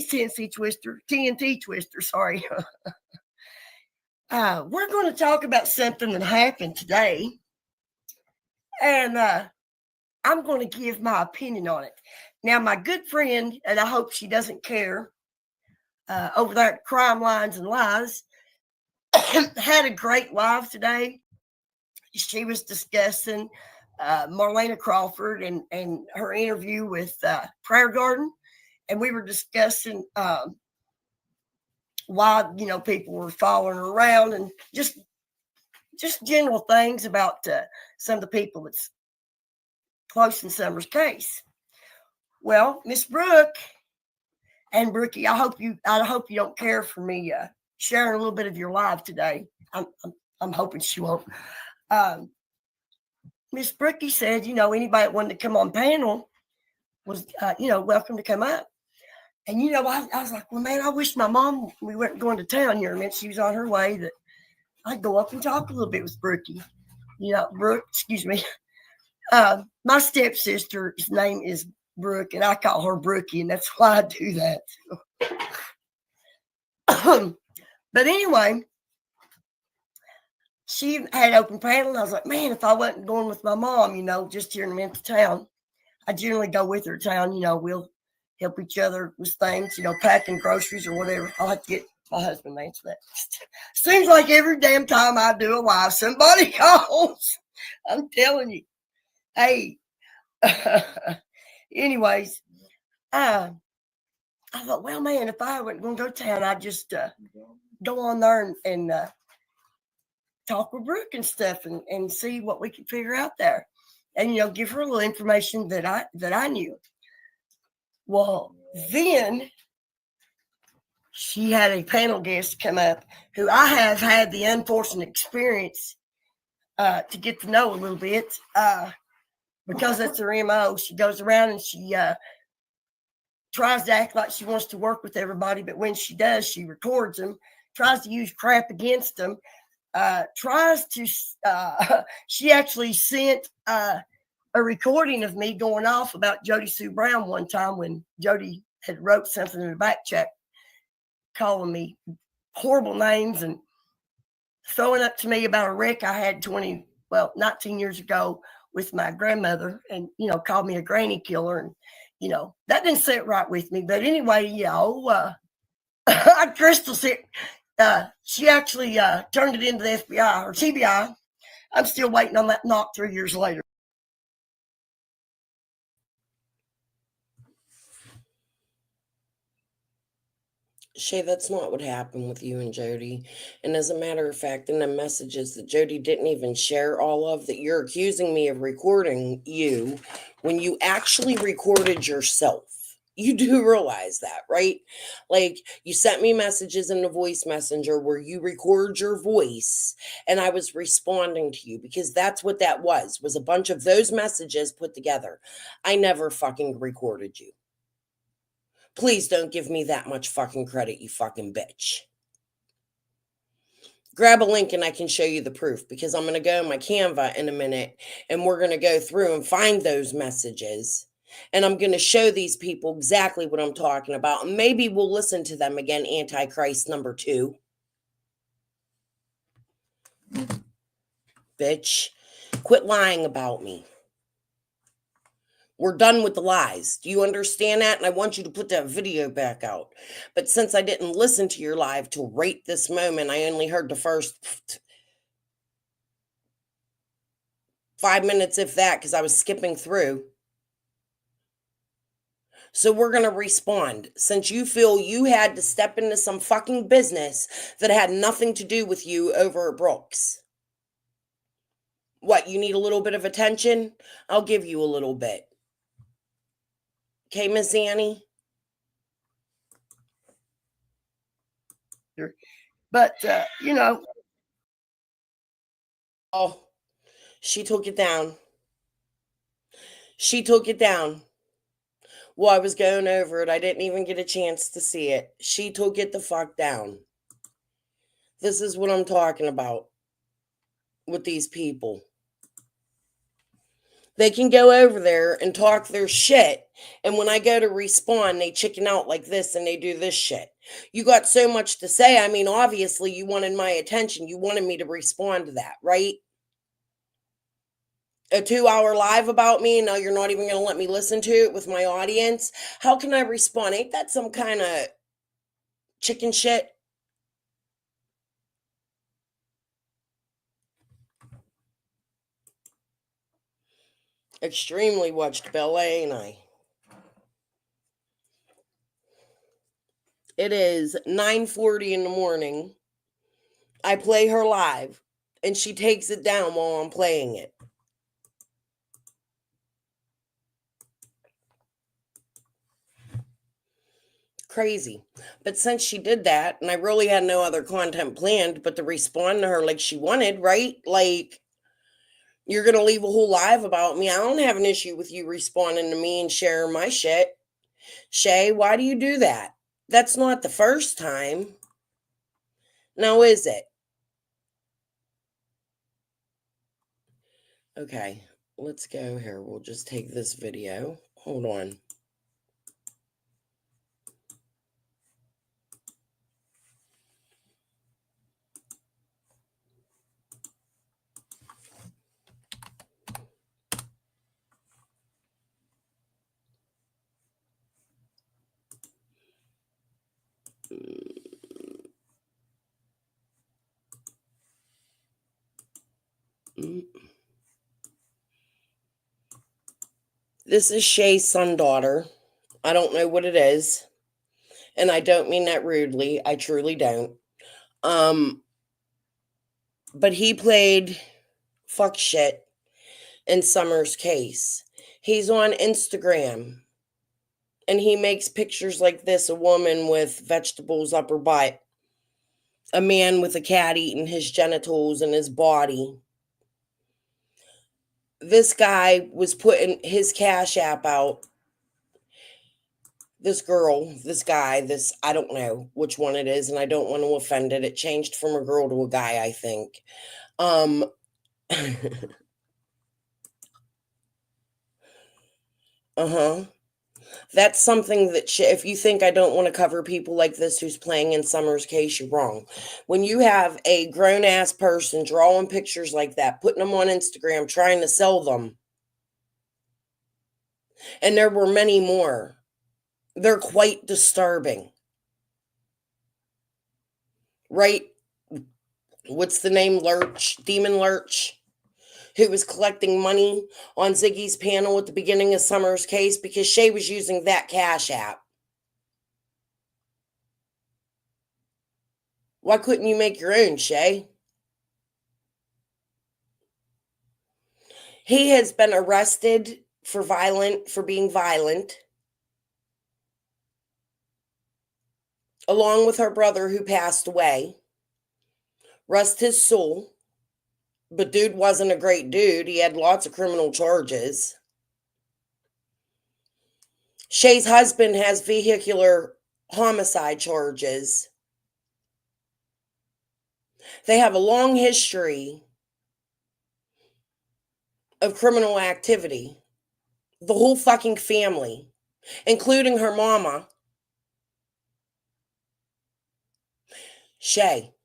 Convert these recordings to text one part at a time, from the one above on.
TNT Twister, sorry. We're going to talk about something that happened today. And I'm going to give my opinion on it. Now, my good friend, and I hope she doesn't care, over there at Crime Lines and Lies, had a great live today. She was discussing Marlena Crawford and her interview with Prayer Garden. And we were discussing why, people were following her around and just general things about some of the people that's close in Summer's case. Well, Miss Brooke and Brookie, I hope you don't care for me sharing a little bit of your live today. I'm hoping she won't. Miss Brookie said, anybody that wanted to come on panel was, welcome to come up. And, I was like, well, man, I wish my mom, we weren't going to town here. I mean, she was on her way, that I'd go up and talk a little bit with Brookie. Brooke, excuse me. My stepsister's name is Brooke, and I call her Brookie, and that's why I do that. But anyway, she had open panel, and I was like, man, if I wasn't going with my mom, just here in Memphis town, I generally go with her to town. We'll help each other with things, packing groceries or whatever. I'll have to get my husband to answer that. Seems like every damn time I do a live, somebody calls. I'm telling you. Hey. Anyways, I thought, well, man, if I wasn't going to go to town, I'd just go on there and talk with Brooke and stuff and see what we could figure out there. And, give her a little information that I knew. Well, then she had a panel guest come up who I have had the unfortunate experience to get to know a little bit because that's her MO. She goes around and she tries to act like she wants to work with everybody, but when she does, she records them, tries to use crap against them, she actually sent a recording of me going off about Jody Sue Brown one time when Jody had wrote something in the back check calling me horrible names and throwing up to me about a wreck I had 19 years ago with my grandmother and, called me a granny killer. And, that didn't sit right with me. But anyway, Crystal said she actually turned it into the FBI or TBI. I'm still waiting on that knock 3 years later. Shay, that's not what happened with you and Jody. And as a matter of fact, in the messages that Jody didn't even share all of, that you're accusing me of recording you when you actually recorded yourself. You do realize that, right? Like, you sent me messages in the voice messenger where you record your voice and I was responding to you because that's what that was a bunch of those messages put together. I never fucking recorded you. Please don't give me that much fucking credit, you fucking bitch. Grab a link and I can show you the proof because I'm going to go in my Canva in a minute and we're going to go through and find those messages. And I'm going to show these people exactly what I'm talking about. And maybe we'll listen to them again, Antichrist number 2. Bitch, quit lying about me. We're done with the lies. Do you understand that? And I want you to put that video back out. But since I didn't listen to your live till right this moment, I only heard the first 5 minutes, if that, because I was skipping through. So we're going to respond. Since you feel you had to step into some fucking business that had nothing to do with you over at Brooks. What, you need a little bit of attention? I'll give you a little bit. Okay, Miss Annie? But, Oh, she took it down. She took it down. Well, I was going over it. I didn't even get a chance to see it. She took it the fuck down. This is what I'm talking about with these people. They can go over there and talk their shit. And when I go to respond, they chicken out like this and they do this shit. You got so much to say. I mean, obviously, you wanted my attention. You wanted me to respond to that, right? A 2-hour live about me, and now you're not even going to let me listen to it with my audience. How can I respond? Ain't that some kind of chicken shit? Extremely watched ballet, ain't I? It is 9:40 in the morning. I play her live, and she takes it down while I'm playing it. Crazy. But since she did that, and I really had no other content planned but to respond to her like she wanted, right? Like, you're going to leave a whole live about me. I don't have an issue with you responding to me and sharing my shit. Shay, why do you do that? That's not the first time. Now, is it? Okay, let's go here. We'll just take this video. Hold on. This is Shay's son daughter. I don't know what it is. And I don't mean that rudely. I truly don't. But he played fuck shit in Summer's case. He's on Instagram and he makes pictures like this, a woman with vegetables up her butt, a man with a cat eating his genitals and his body. This guy was putting his Cash App out. This girl, this guy, this, I don't know which one it is, and I don't want to offend it. It changed from a girl to a guy, I think. Uh-huh. That's something that if you think I don't want to cover people like this who's playing in Summer's case, you're wrong. When you have a grown-ass person drawing pictures like that, putting them on Instagram, trying to sell them, and there were many more, they're quite disturbing. Right? What's the name? Lurch? Demon Lurch? Who was collecting money on Ziggy's panel at the beginning of Summer's case because Shay was using that Cash App. Why couldn't you make your own, Shay? He has been arrested for being violent, along with her brother who passed away. Rest his soul. But dude wasn't a great dude. He had lots of criminal charges. Shay's husband has vehicular homicide charges. They have a long history of criminal activity. The whole fucking family, including her mama. Shay,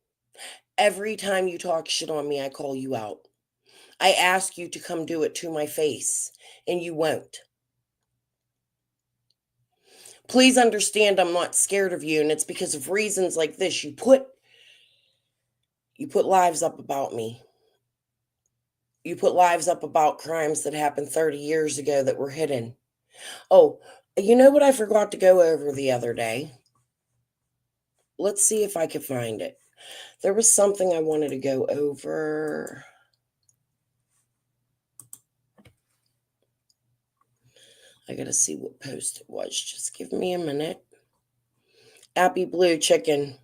every time you talk shit on me, I call you out. I ask you to come do it to my face, and you won't. Please understand I'm not scared of you, and it's because of reasons like this. You put lives up about me. You put lives up about crimes that happened 30 years ago that were hidden. Oh, you know what I forgot to go over the other day? Let's see if I can find it. There was something I wanted to go over. I gotta see what post it was. Just give me a minute. Appy Blue Chicken.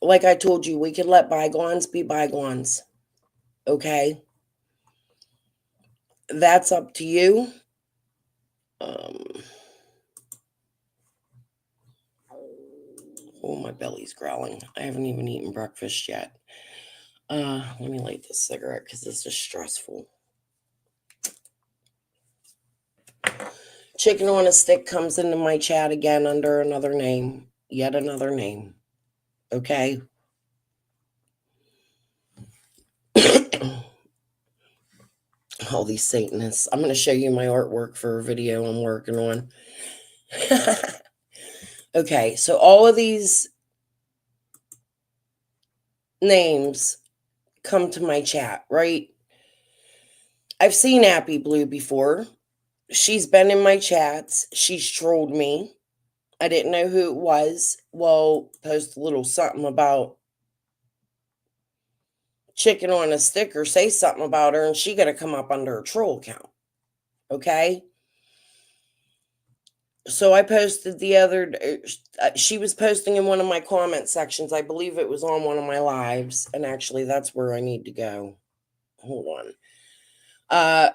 Like I told you, we can let bygones be bygones. Okay? That's up to you. Oh, my belly's growling. I haven't even eaten breakfast yet. Let me light this cigarette because this is stressful. Chicken on a stick comes into my chat again under another name. Yet another name. Okay? All these Satanists. I'm going to show you my artwork for a video I'm working on. Okay, so all of these names come to my chat, right? I've seen Appy Blue before. She's been in my chats. She's trolled me. I didn't know who it was. Well, post a little something about chicken on a stick or say something about her, and she got to come up under a troll account. Okay? So I posted the other, she was posting in one of my comment sections. I believe it was on one of my lives. And actually, that's where I need to go. Hold on.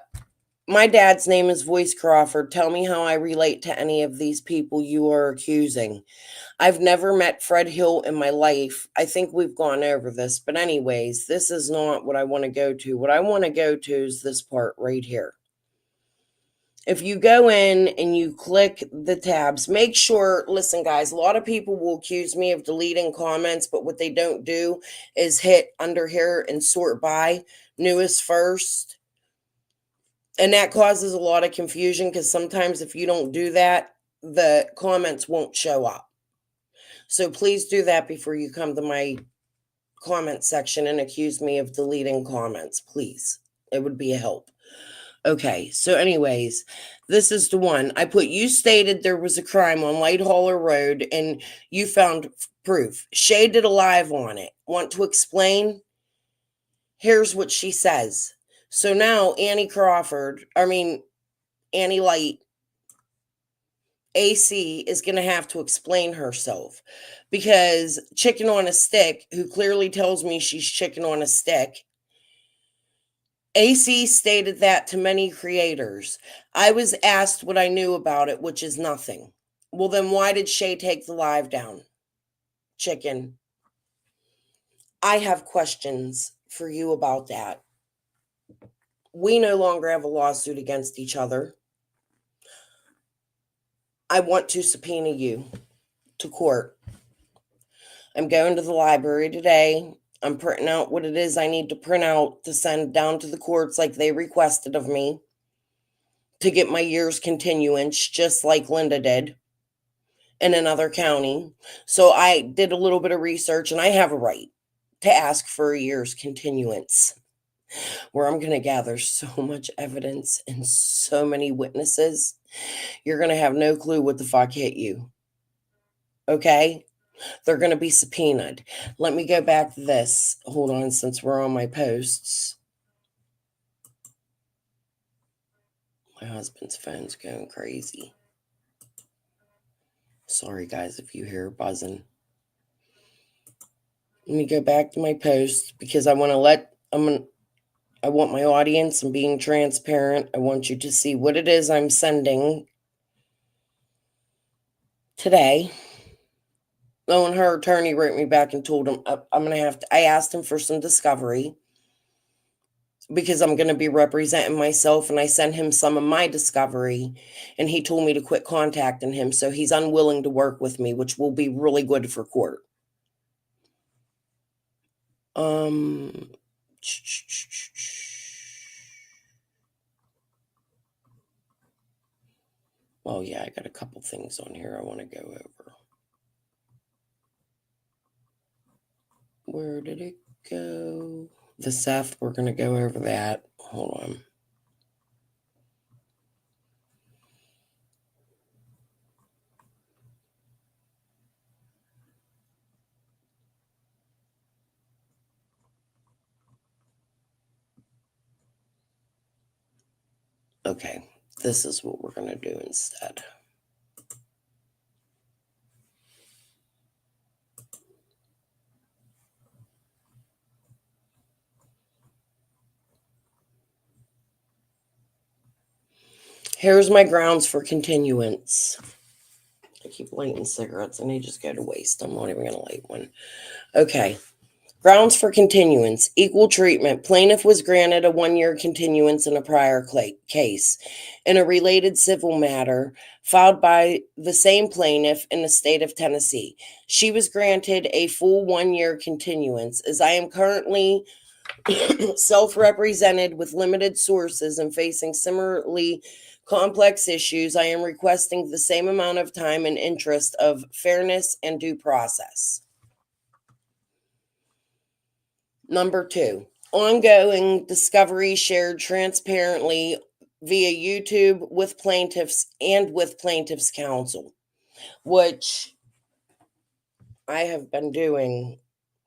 My dad's name is Voice Crawford. Tell me how I relate to any of these people you are accusing. I've never met Fred Hill in my life. I think we've gone over this. But anyways, this is not what I want to go to. What I want to go to is this part right here. If you go in and you click the tabs, make sure, listen guys, a lot of people will accuse me of deleting comments, but what they don't do is hit under here and sort by newest first. And that causes a lot of confusion because sometimes if you don't do that, the comments won't show up. So please do that before you come to my comment section and accuse me of deleting comments, please. It would be a help. Okay, so anyways, this is the one. I put, you stated there was a crime on Lighthauler Road and you found proof. Shay did a live on it. Want to explain? Here's what she says. So now Annie Light, AC is going to have to explain herself because Chicken on a Stick, who clearly tells me she's chicken on a stick, AC stated that to many creators. I was asked what I knew about it, which is nothing. Well, then why did Shay take the live down? Chicken. I have questions for you about that. We no longer have a lawsuit against each other. I want to subpoena you to court. I'm going to the library today. I'm printing out what it is I need to print out to send down to the courts like they requested of me to get my year's continuance, just like Linda did in another county. So I did a little bit of research and I have a right to ask for a year's continuance where I'm going to gather so much evidence and so many witnesses. You're going to have no clue what the fuck hit you. Okay? They're going to be subpoenaed. Let me go back to this. Hold on, since we're on my posts. My husband's phone's going crazy. Sorry, guys, if you hear buzzing. Let me go back to my posts because I want my audience and being transparent. I want you to see what it is I'm sending today. Oh, and her attorney wrote me back and told him I asked him for some discovery because I'm going to be representing myself, and I sent him some of my discovery and he told me to quit contacting him. So he's unwilling to work with me, which will be really good for court. Well, yeah, I got a couple things on here I want to go over. Where did it go? The Seth, we're going to go over that. Hold on. Okay, this is what we're going to do instead. Here's my grounds for continuance. I keep lighting cigarettes and they just go to waste. I'm not even going to light one. Okay. Grounds for continuance, equal treatment. Plaintiff was granted a 1-year continuance in a prior case. In a related civil matter filed by the same plaintiff in the state of Tennessee, she was granted a full 1-year continuance. As I am currently self-represented with limited sources and facing similarly complex issues, I am requesting the same amount of time and interest of fairness and due process. Number 2, ongoing discovery shared transparently via YouTube with plaintiffs and with plaintiffs' counsel, which I have been doing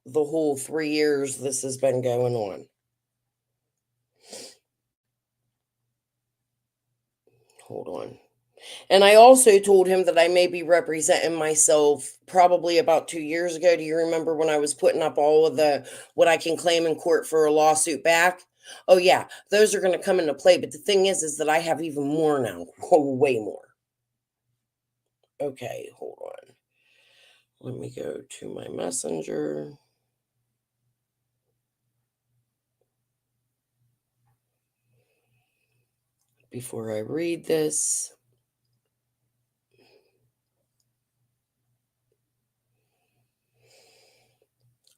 the whole 3 years this has been going on. Hold on. And I also told him that I may be representing myself probably about 2 years ago. Do you remember when I was putting up all of the what I can claim in court for a lawsuit back? Oh yeah, those are going to come into play. But the thing is that I have even more now, way more. Okay, hold on. Let me go to my messenger. Before I read this.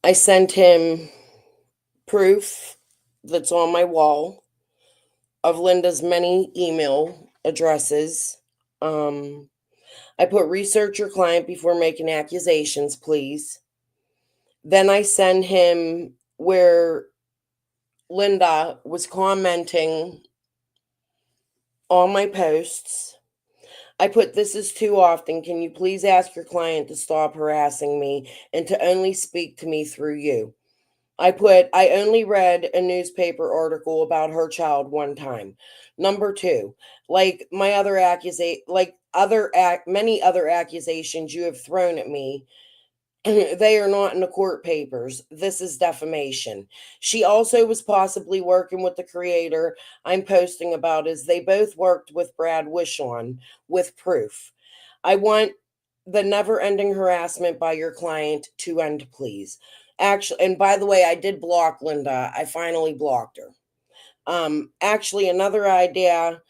I sent him proof that's on my wall of Linda's many email addresses. I put research your client before making accusations, please. Then I send him where Linda was commenting on my posts. I put, this is too often. Can you please ask your client to stop harassing me and to only speak to me through you? I put, I only read a newspaper article about her child one time. Number 2, like my other many other accusations you have thrown at me, they are not in the court papers. This is defamation. She also was possibly working with the creator I'm posting about, as they both worked with Brad Wishon with proof. I want the never-ending harassment by your client to end, please. Actually, and by the way, I did block Linda. I finally blocked her. Actually, another idea,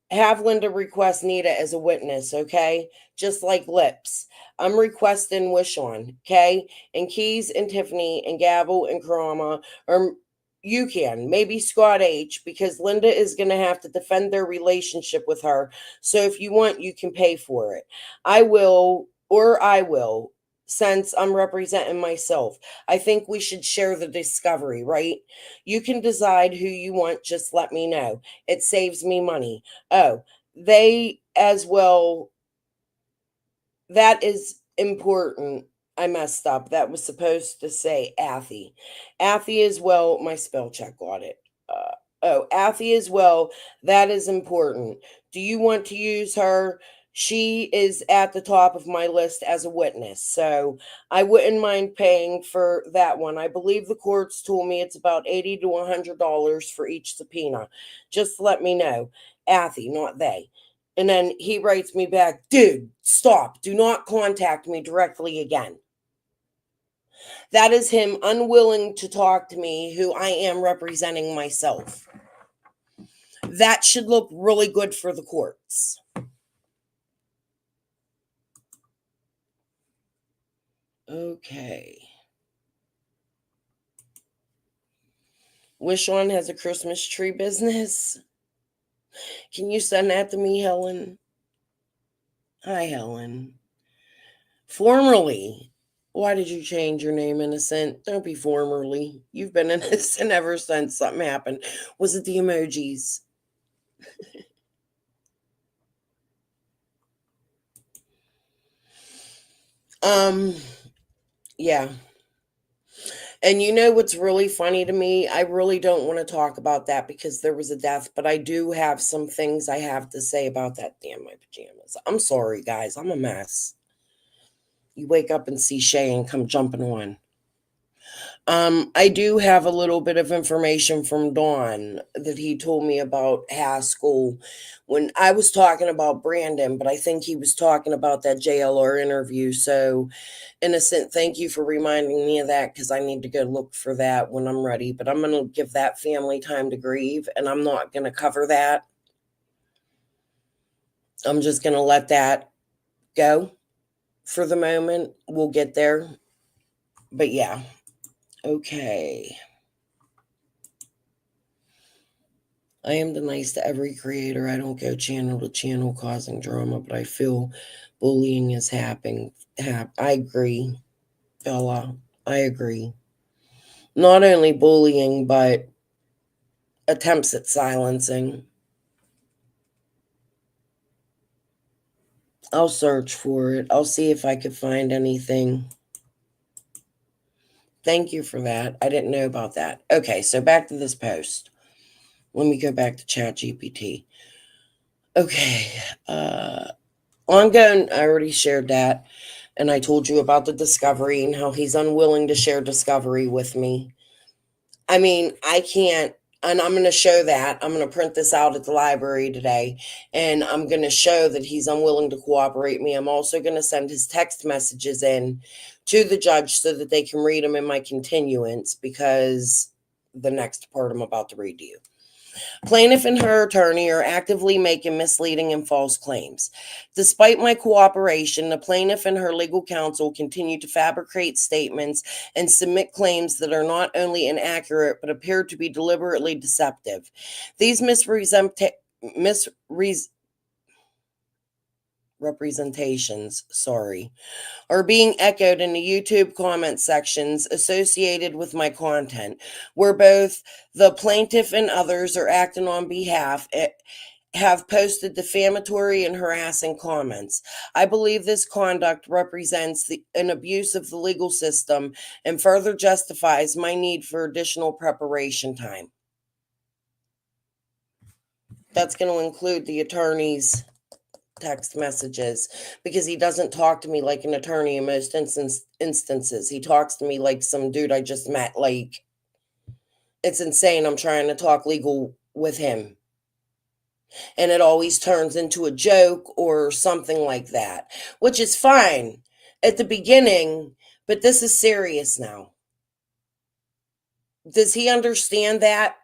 have Linda request Nita as a witness, okay? Just like Lips. I'm requesting Wishon, okay? And Keys and Tiffany and Gavel and Karama, or you can, maybe Scott H., because Linda is going to have to defend their relationship with her. So if you want, you can pay for it. I will, since I'm representing myself. I think we should share the discovery, right? You can decide who you want, just let me know. It saves me money. Oh, they as well. That is important. I messed up. That was supposed to say Athy. Athy as well. My spell check got it. Athy as well. That is important. Do you want to use her? She is at the top of my list as a witness. So I wouldn't mind paying for that one. I believe the courts told me it's about $80 to $100 for each subpoena. Just let me know. Athy, not they. And then he writes me back, dude, stop. Do not contact me directly again. That is him unwilling to talk to me, who I am representing myself. That should look really good for the courts. Okay. Wishon has a Christmas tree business. Can you send that to me, Helen? Hi, Helen. Formerly. Why did you change your name, Innocent? Don't be formerly. You've been innocent ever since something happened. Was it the emojis? Yeah. And you know what's really funny to me? I really don't want to talk about that because there was a death, but I do have some things I have to say about that. Damn my pajamas. I'm sorry, guys. I'm a mess. You wake up and see Shay and come jumping on. I do have a little bit of information from Dawn that he told me about Haskell when I was talking about Brandon, but I think he was talking about that JLR interview. So, Innocent, thank you for reminding me of that because I need to go look for that when I'm ready. But I'm going to give that family time to grieve, and I'm not going to cover that. I'm just going to let that go for the moment. We'll get there. But yeah, okay. I am the nice to every creator. I don't go channel to channel causing drama, but I feel bullying is happening. I agree, Bella. I agree. Not only bullying, but attempts at silencing. I'll search for it. I'll see if I could find anything. Thank you for that. I didn't know about that. Okay, so back to this post. Let me go back to ChatGPT. Okay. Ongoing, I already shared that. And I told you about the discovery and how he's unwilling to share discovery with me. I mean, I can't, and I'm going to show that. I'm going to print this out at the library today, and I'm going to show that he's unwilling to cooperate me. I'm also going to send his text messages in to the judge so that they can read them in my continuance, because the next part I'm about to read to you. Plaintiff and her attorney are actively making misleading and false claims. Despite my cooperation, the plaintiff and her legal counsel continue to fabricate statements and submit claims that are not only inaccurate but appear to be deliberately deceptive. These misrepresentations, are being echoed in the YouTube comment sections associated with my content, where both the plaintiff and others are acting on behalf have posted defamatory and harassing comments. I believe this conduct represents an abuse of the legal system and further justifies my need for additional preparation time. That's going to include the attorney's text messages, because he doesn't talk to me like an attorney in most instances. He talks to me like some dude I just met. Like, it's insane. I'm trying to talk legal with him, and it always turns into a joke or something like that, which is fine at the beginning, but this is serious now. Does he understand that?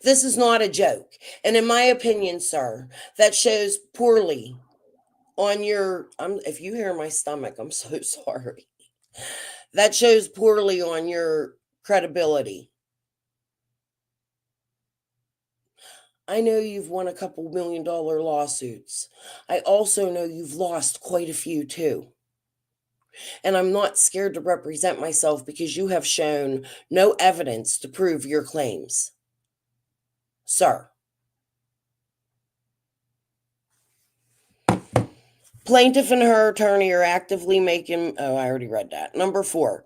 This is not a joke. And in my opinion, sir, that shows poorly on your, if you hear my stomach, I'm so sorry. That shows poorly on your credibility. I know you've won a couple $1 million lawsuits. I also know you've lost quite a few too. And I'm not scared to represent myself because you have shown no evidence to prove your claims. Sir. Plaintiff and her attorney are actively making, I already read that. Number 4,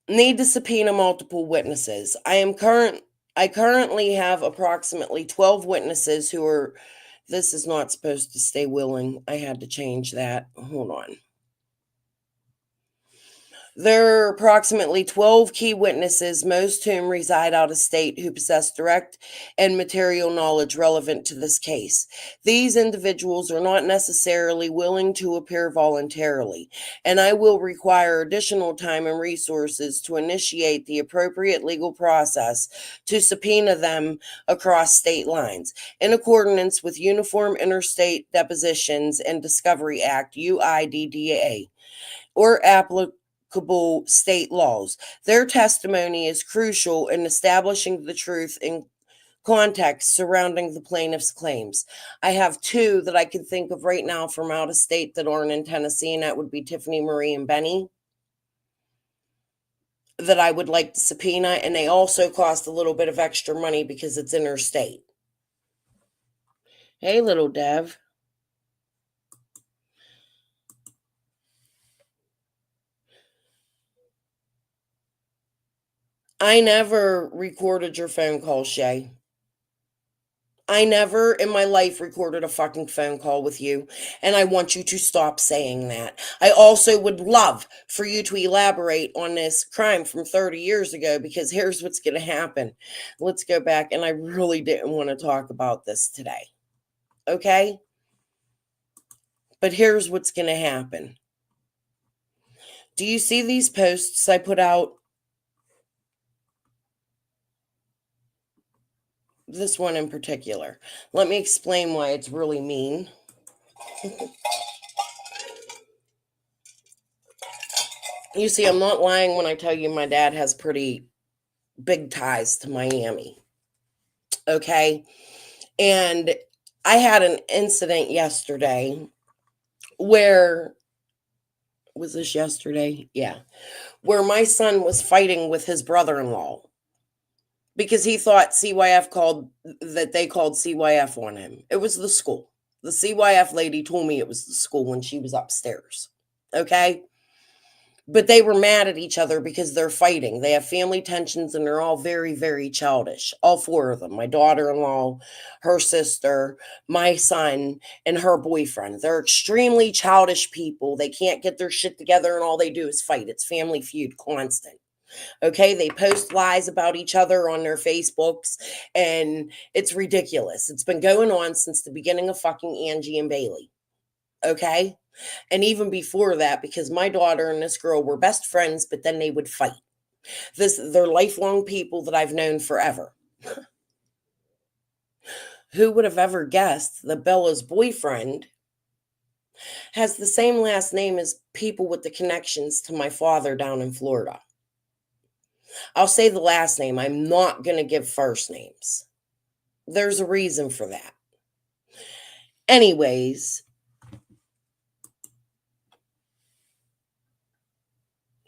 need to subpoena multiple witnesses. I currently have approximately 12 witnesses who are, this is not supposed to stay willing. I had to change that. Hold on. There are approximately 12 key witnesses, most whom reside out of state, who possess direct and material knowledge relevant to this case. These individuals are not necessarily willing to appear voluntarily, and I will require additional time and resources to initiate the appropriate legal process to subpoena them across state lines, in accordance with Uniform Interstate Depositions and Discovery Act, UIDDA, or applicable state laws. Their testimony is crucial in establishing the truth and context surrounding the plaintiff's claims. I have 2 that I can think of right now from out of state that aren't in Tennessee, and that would be Tiffany Marie and Benny, that I would like to subpoena, and they also cost a little bit of extra money because it's interstate. Hey, little Dev. I never recorded your phone call, Shay. I never in my life recorded a fucking phone call with you, and I want you to stop saying that. I also would love for you to elaborate on this crime from 30 years ago, because here's what's going to happen. Let's go back, and I really didn't want to talk about this today. Okay? But here's what's going to happen. Do you see these posts I put out? This one in particular. Let me explain why it's really mean. You see, I'm not lying when I tell you my dad has pretty big ties to Miami. Okay? And I had an incident yesterday where, was this yesterday? Yeah. Where my son was fighting with his brother-in-law because he thought they called CYF on him. It was the school. The CYF lady told me it was the school when she was upstairs. Okay? But they were mad at each other because they're fighting. They have family tensions and they're all very, very childish. All four of them. My daughter-in-law, her sister, my son, and her boyfriend. They're extremely childish people. They can't get their shit together and all they do is fight. It's family feud, constant. Okay, they post lies about each other on their Facebooks, and it's ridiculous. It's been going on since the beginning of fucking Angie and Bailey. Okay? And even before that, because my daughter and this girl were best friends, but then they would fight. They're lifelong people that I've known forever. Who would have ever guessed that Bella's boyfriend has the same last name as people with the connections to my father down in Florida? I'll say the last name. I'm not going to give first names. There's a reason for that. Anyways,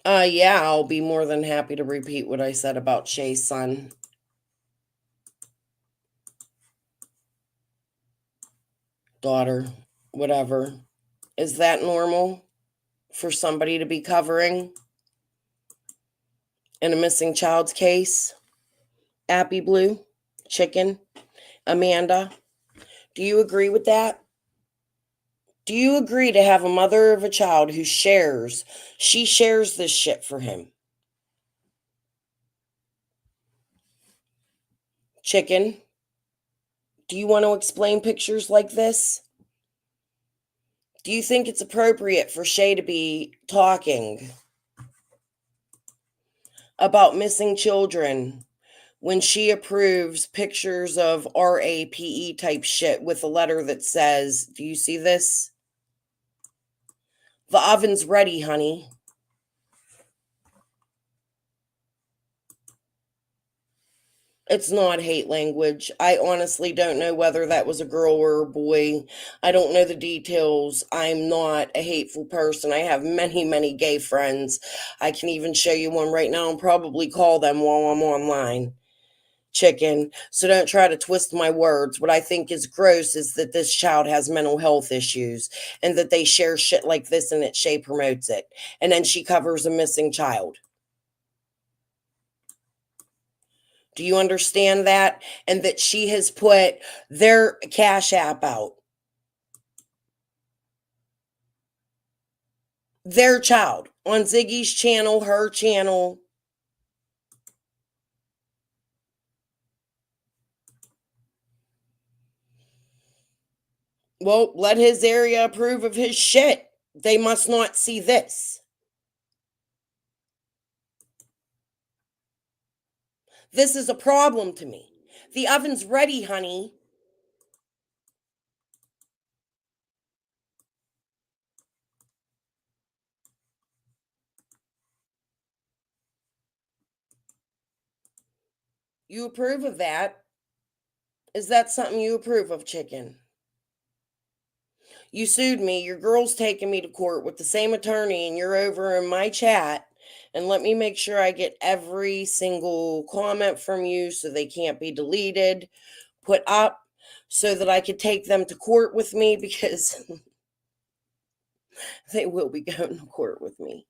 yeah, I'll be more than happy to repeat what I said about Shay's son. Daughter, whatever. Is that normal for somebody to be covering in a missing child's case? Appy Blue, Chicken, Amanda, do you agree with that? Do you agree to have a mother of a child who shares this shit for him? Chicken, do you want to explain pictures like this? Do you think it's appropriate for Shay to be talking about missing children when she approves pictures of RAPE type shit with a letter that says, do you see this? The oven's ready, honey. It's not hate language. I honestly don't know whether that was a girl or a boy. I don't know the details. I'm not a hateful person. I have many, many gay friends. I can even show you one right now and probably call them while I'm online. Chicken. So don't try to twist my words. What I think is gross is that this child has mental health issues and that they share shit like this and that Shay promotes it. And then she covers a missing child. Do you understand that? And that she has put their Cash App out. Their child on Ziggy's channel, her channel. Well, let his area approve of his shit. They must not see this. This is a problem to me. The oven's ready, honey. You approve of that? Is that something you approve of, Chicken? You sued me. Your girl's taking me to court with the same attorney, and you're over in my chat. And let me make sure I get every single comment from you so they can't be deleted, put up, so that I could take them to court with me, because they will be going to court with me.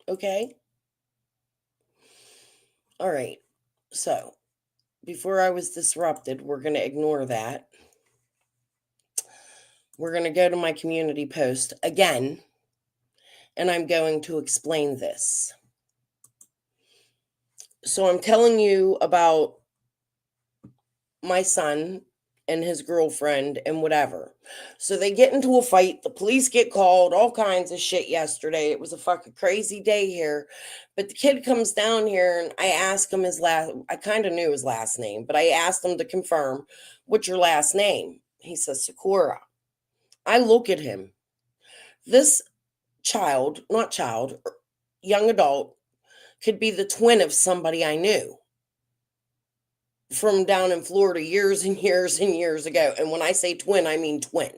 Okay? All right. So before I was disrupted, we're going to ignore that. We're going to go to my community post again, and I'm going to explain this. So I'm telling you about my son and his girlfriend and whatever. So they get into a fight. The police get called, all kinds of shit yesterday. It was a fucking crazy day here. But the kid comes down here and I ask him I kind of knew his last name, but I asked him to confirm, what's your last name? He says, Sakura. I look at him. This young adult, could be the twin of somebody I knew from down in Florida years and years and years ago. And when I say twin, I mean twin.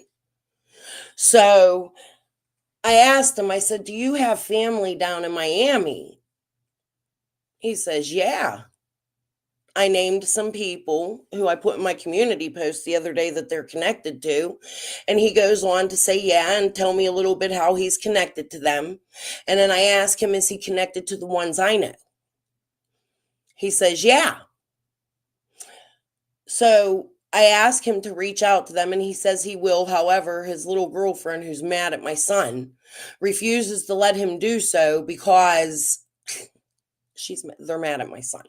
So I asked him, I said, do you have family down in Miami? He says, yeah. I named some people who I put in my community post the other day that they're connected to. And he goes on to say, yeah, and tell me a little bit how he's connected to them. And then I ask him, is he connected to the ones I know? He says, yeah. So I ask him to reach out to them and he says he will. However, his little girlfriend, who's mad at my son, refuses to let him do so because they're mad at my son.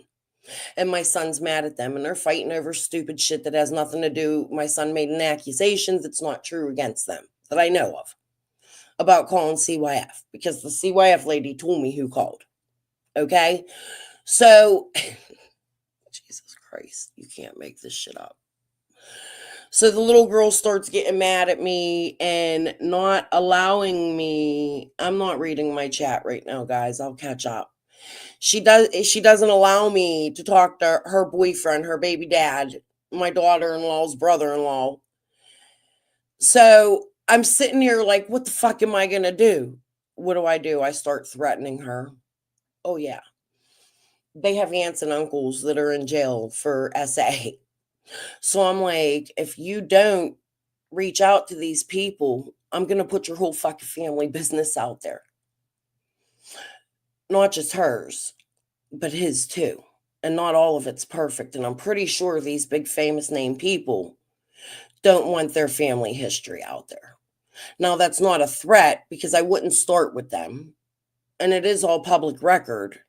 And my son's mad at them and they're fighting over stupid shit that has nothing to do. My son made an accusation that's not true against them that I know of about calling CYF because the CYF lady told me who called. Okay? So, Jesus Christ, you can't make this shit up. So the little girl starts getting mad at me and not allowing me. I'm not reading my chat right now, guys. I'll catch up. She doesn't allow me to talk to her boyfriend, her baby dad, my daughter-in-law's brother-in-law. So I'm sitting here like, what the fuck am I gonna do? What do? I start threatening her. Oh yeah. They have aunts and uncles that are in jail for SA. So I'm like, if you don't reach out to these people, I'm going to put your whole fucking family business out there. Not just hers, but his too. And not all of it's perfect. And I'm pretty sure these big famous name people don't want their family history out there. Now, that's not a threat because I wouldn't start with them. And it is all public record.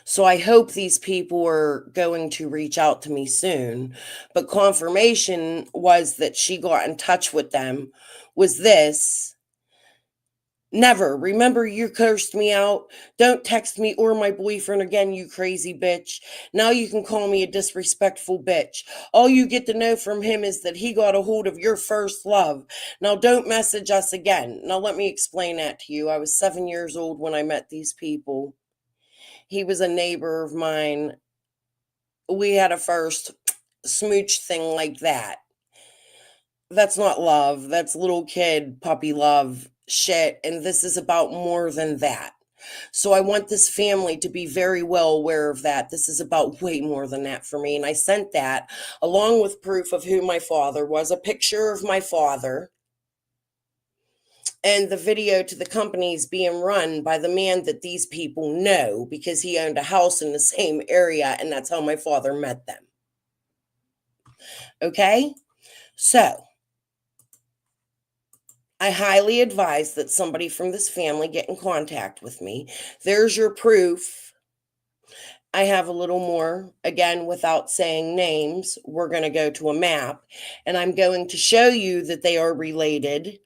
So I hope these people are going to reach out to me soon. But confirmation was that she got in touch with them was this. Never. Remember, you cursed me out. Don't text me or my boyfriend again, you crazy bitch. Now you can call me a disrespectful bitch. All you get to know from him is that he got a hold of your first love. Now don't message us again. Now let me explain that to you. I was 7 years old when I met these people. He was a neighbor of mine. We had a first smooch thing like that. That's not love. That's little kid puppy love shit. And this is about more than that. So I want this family to be very well aware of that. This is about way more than that for me. And I sent that along with proof of who my father was, a picture of my father, and the video to the companies being run by the man that these people know because he owned a house in the same area. And that's how my father met them. Okay? So I highly advise that somebody from this family get in contact with me. There's your proof. I have a little more. Again, without saying names, we're going to go to a map, and I'm going to show you that they are related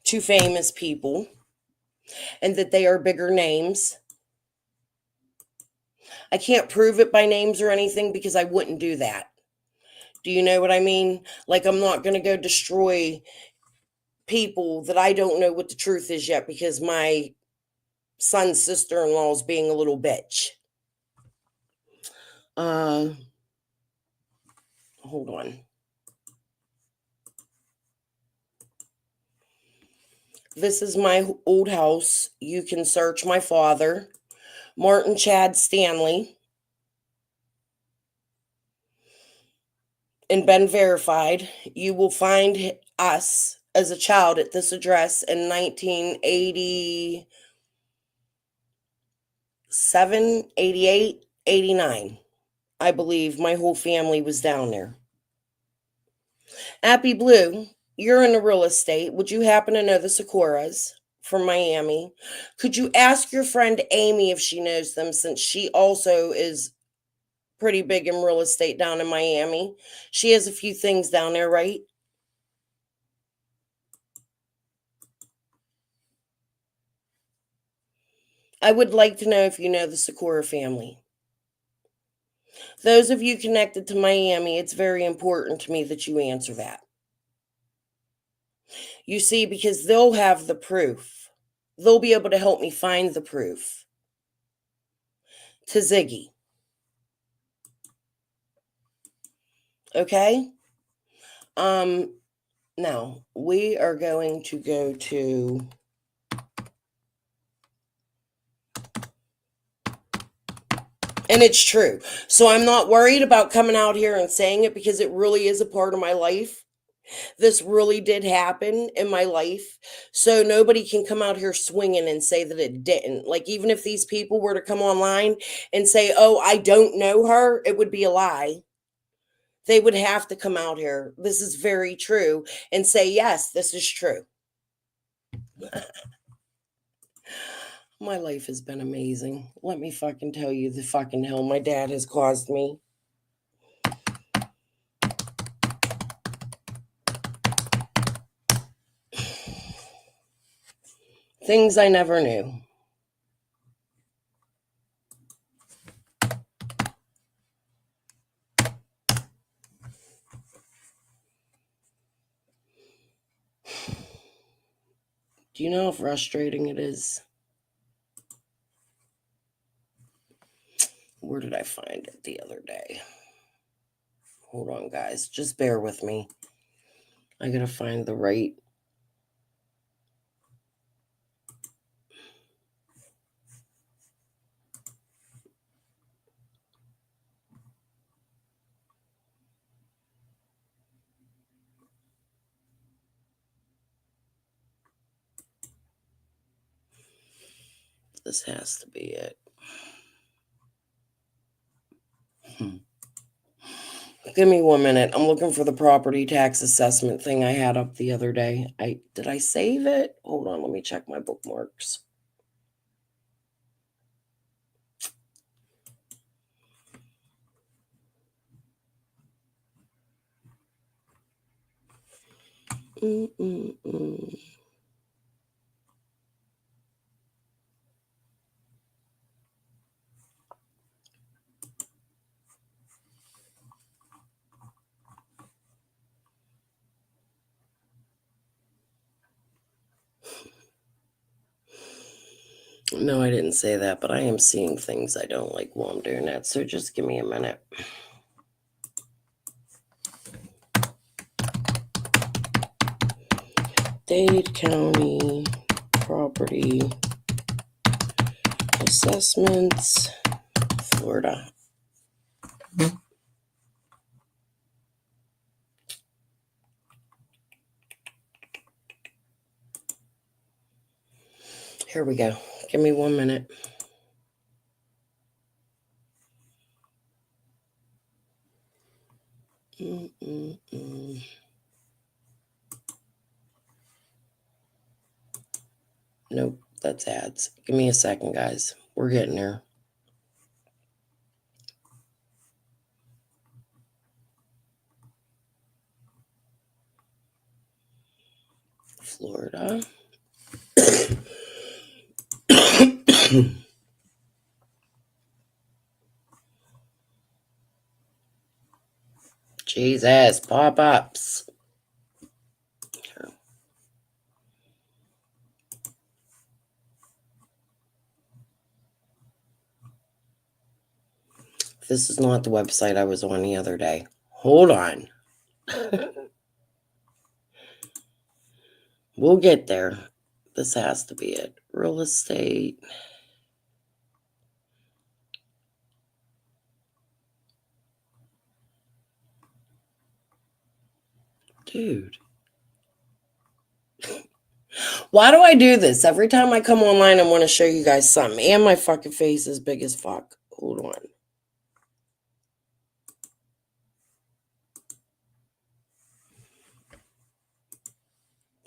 to famous people and that they are bigger names. I can't prove it by names or anything because I wouldn't do that. Do you know what I mean? Like, I'm not going to go destroy people that I don't know what the truth is yet because my son's sister-in-law is being a little bitch. Hold on. This is my old house. You can search my father, Martin Chad Stanley, and been verified. You will find us as a child at this address in 1987, 88, 89. I believe my whole family was down there. Appy Blue, you're in the real estate. Would you happen to know the Sikoras from Miami? Could you ask your friend Amy if she knows them, since she also is pretty big in real estate down in Miami? She has a few things down there, right? I would like to know if you know the Sikora family. Those of you connected to Miami, it's very important to me that you answer that. You see, because they'll have the proof. They'll be able to help me find the proof to Ziggy. Okay? Now we are going to go to and it's true. So I'm not worried about coming out here and saying it, because it really is a part of my life. This really did happen in my life. So nobody can come out here swinging and say that it didn't. Like, even if these people were to come online and say, oh, I don't know her, it would be a lie. They would have to come out here. This is very true. And say, yes, this is true. My life has been amazing. Let me fucking tell you the fucking hell my dad has caused me. Things I never knew. Do you know how frustrating it is? Where did I find it the other day? Hold on, guys. Just bear with me. I gotta find the right. This has to be it. Give me 1 minute. I'm looking for the property tax assessment thing I had up the other day. Did I save it? Hold on, let me check my bookmarks. No, I didn't say that, but I am seeing things I don't like while I'm doing that. So just give me a minute. Dade County property assessments, Florida. Here we go. Give me 1 minute. Nope, that's ads. Give me a second, guys. We're getting there. Florida. Jesus, pop-ups. This is not the website I was on the other day. Hold on. We'll get there. This has to be it. Real estate. Dude. Why do I do this? Every time I come online, I want to show you guys something. And my fucking face is big as fuck. Hold on.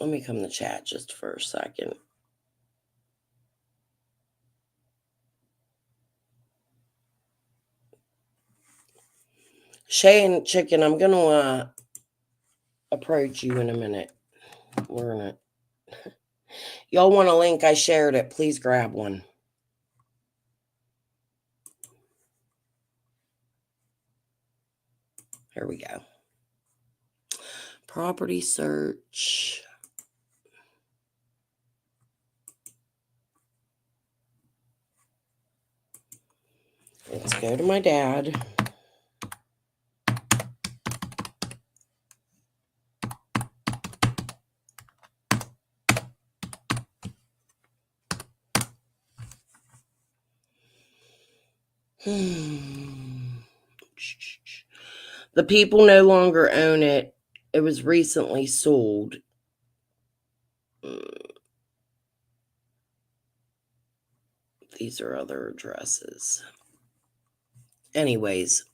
Let me come to chat just for a second. Shay and Chicken, I'm going to approach you in a minute. We're in it. Y'all want a link? I shared it. Please grab one. Here we go. Property search. Let's go to my dad. The people no longer own it. It was recently sold. These are other addresses. Anyways,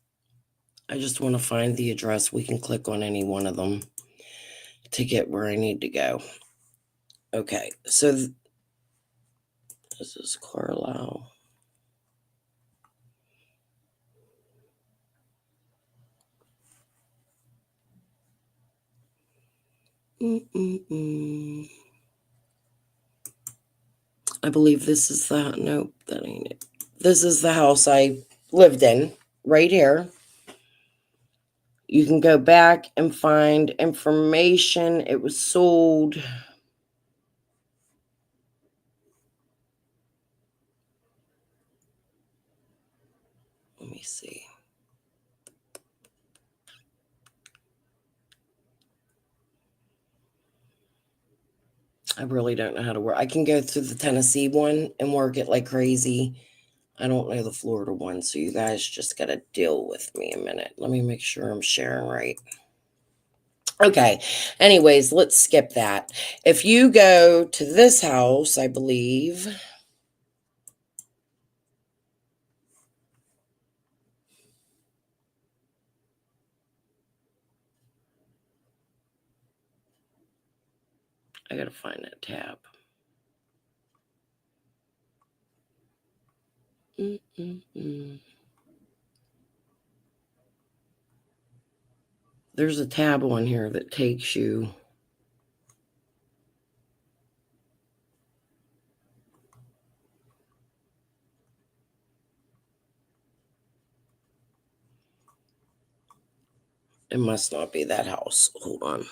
I just want to find the address. We can click on any one of them to get where I need to go. Okay, so this is Carlisle. I believe this is the, nope, that ain't it. This is the house I lived in, right here. You can go back and find information. It was sold. Let me see. I really don't know how to work. I can go through the Tennessee one and work it like crazy. I don't know the Florida one, so you guys just got to deal with me a minute. Let me make sure I'm sharing right. Okay. Anyways, let's skip that. If you go to this house, I believe. I got to find that tab. There's a tab on here that takes you. It must not be that house. Hold on.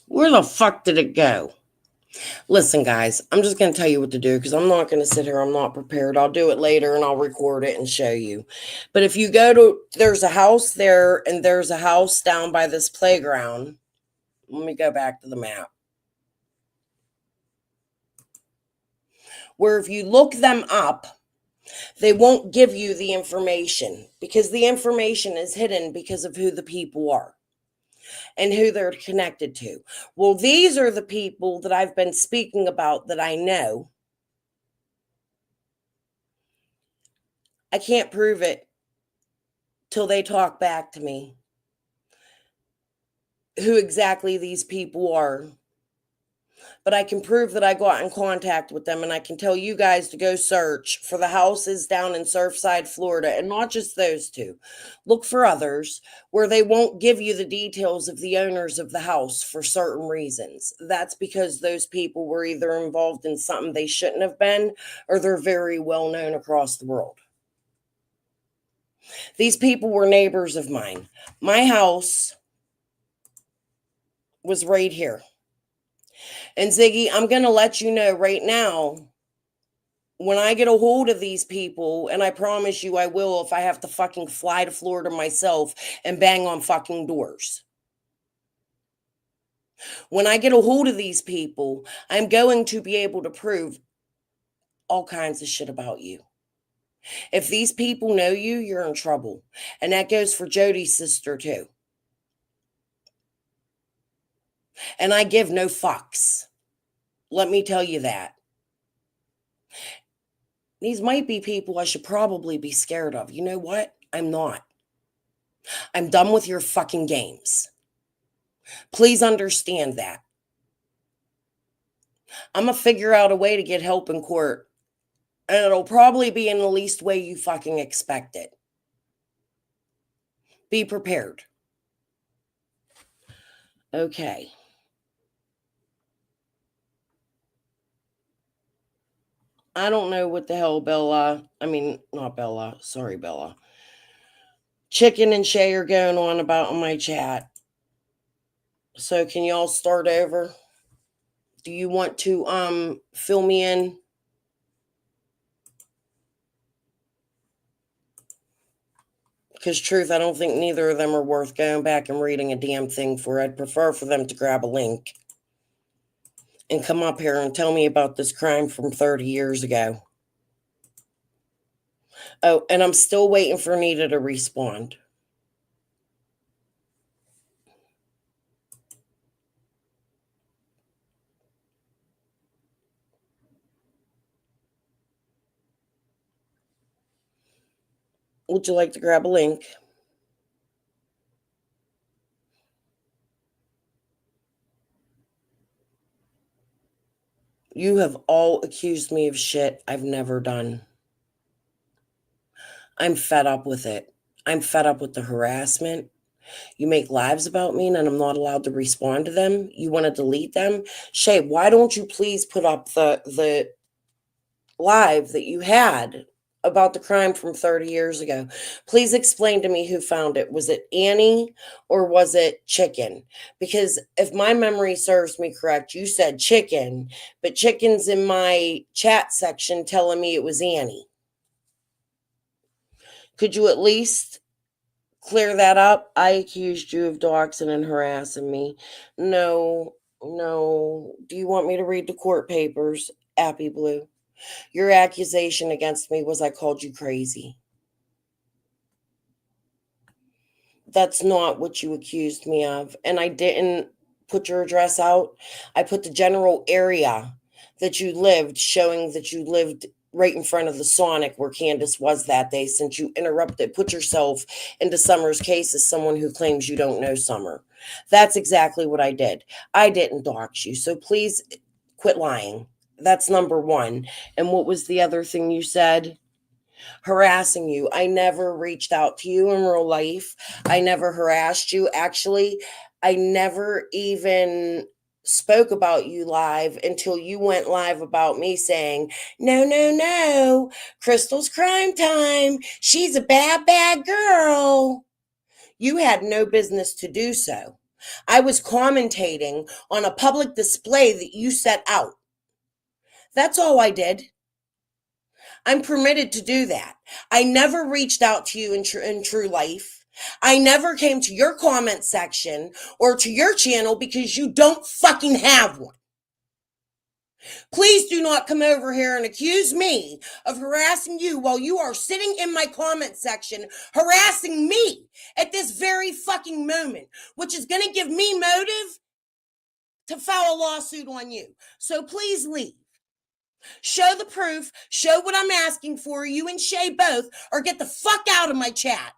Where the fuck did it go? Listen, guys, I'm just going to tell you what to do because I'm not going to sit here. I'm not prepared. I'll do it later and I'll record it and show you. But if you go to, there's a house there and there's a house down by this playground. Let me go back to the map. Where if you look them up, they won't give you the information because the information is hidden because of who the people are and who they're connected to. Well, these are the people that I've been speaking about that I know. I can't prove it till they talk back to me who exactly these people are. But I can prove that I got in contact with them, and I can tell you guys to go search for the houses down in Surfside, Florida, and not just those two. Look for others where they won't give you the details of the owners of the house for certain reasons. That's because those people were either involved in something they shouldn't have been, or they're very well known across the world. These people were neighbors of mine. My house was right here. And Ziggy, I'm going to let you know right now When I get a hold of these people, and I promise you I will if I have to fucking fly to Florida myself and bang on fucking doors. When I get a hold of these people, I'm going to be able to prove all kinds of shit about you. If these people know you, you're in trouble. And that goes for Jody's sister too. And I give no fucks. Let me tell you that. These might be people I should probably be scared of. You know what? I'm not. I'm done with your fucking games. Please understand that. I'm going to figure out a way to get help in court. And it'll probably be in the least way you fucking expect it. Be prepared. Okay. I don't know what the hell not Bella. Sorry, Bella. Chicken and Shay are going on about in my chat. So can y'all start over? Do you want to fill me in? Because truth, I don't think neither of them are worth going back and reading a damn thing for. I'd prefer for them to grab a link and come up here and tell me about this crime from 30 years ago. Oh, and I'm still waiting for Nita to respond. Would you like to grab a link? You have all accused me of shit I've never done. I'm fed up with it. I'm fed up with the harassment. You make lives about me and I'm not allowed to respond to them. You want to delete them? Shay, why don't you please put up the live that you had about the crime from 30 years ago? Please explain to me who found it. Was it Annie or was it Chicken? Because if my memory serves me correct, you said Chicken, but Chicken's in my chat section telling me it was Annie. Could you at least clear that up? I accused you of doxing and harassing me. No. Do you want me to read the court papers? Appy Blue. Your accusation against me was I called you crazy. That's not what you accused me of. And I didn't put your address out. I put the general area that you lived, showing that you lived right in front of the Sonic where Candace was that day, since you put yourself into Summer's case as someone who claims you don't know Summer. That's exactly what I did. I didn't dox you. So please quit lying. That's number one. And what was the other thing you said? Harassing you. I never reached out to you in real life. I never harassed you. Actually, I never even spoke about you live until you went live about me saying, no, Crystal's crime time. She's a bad girl. You had no business to do so. I was commentating on a public display that you set out. That's all I did. I'm permitted to do that. I never reached out to you in true life. I never came to your comment section or to your channel because you don't fucking have one. Please do not come over here and accuse me of harassing you while you are sitting in my comment section harassing me at this very fucking moment, which is going to give me motive to file a lawsuit on you. So please leave. Show the proof, show what I'm asking for, you and Shay both, or get the fuck out of my chat.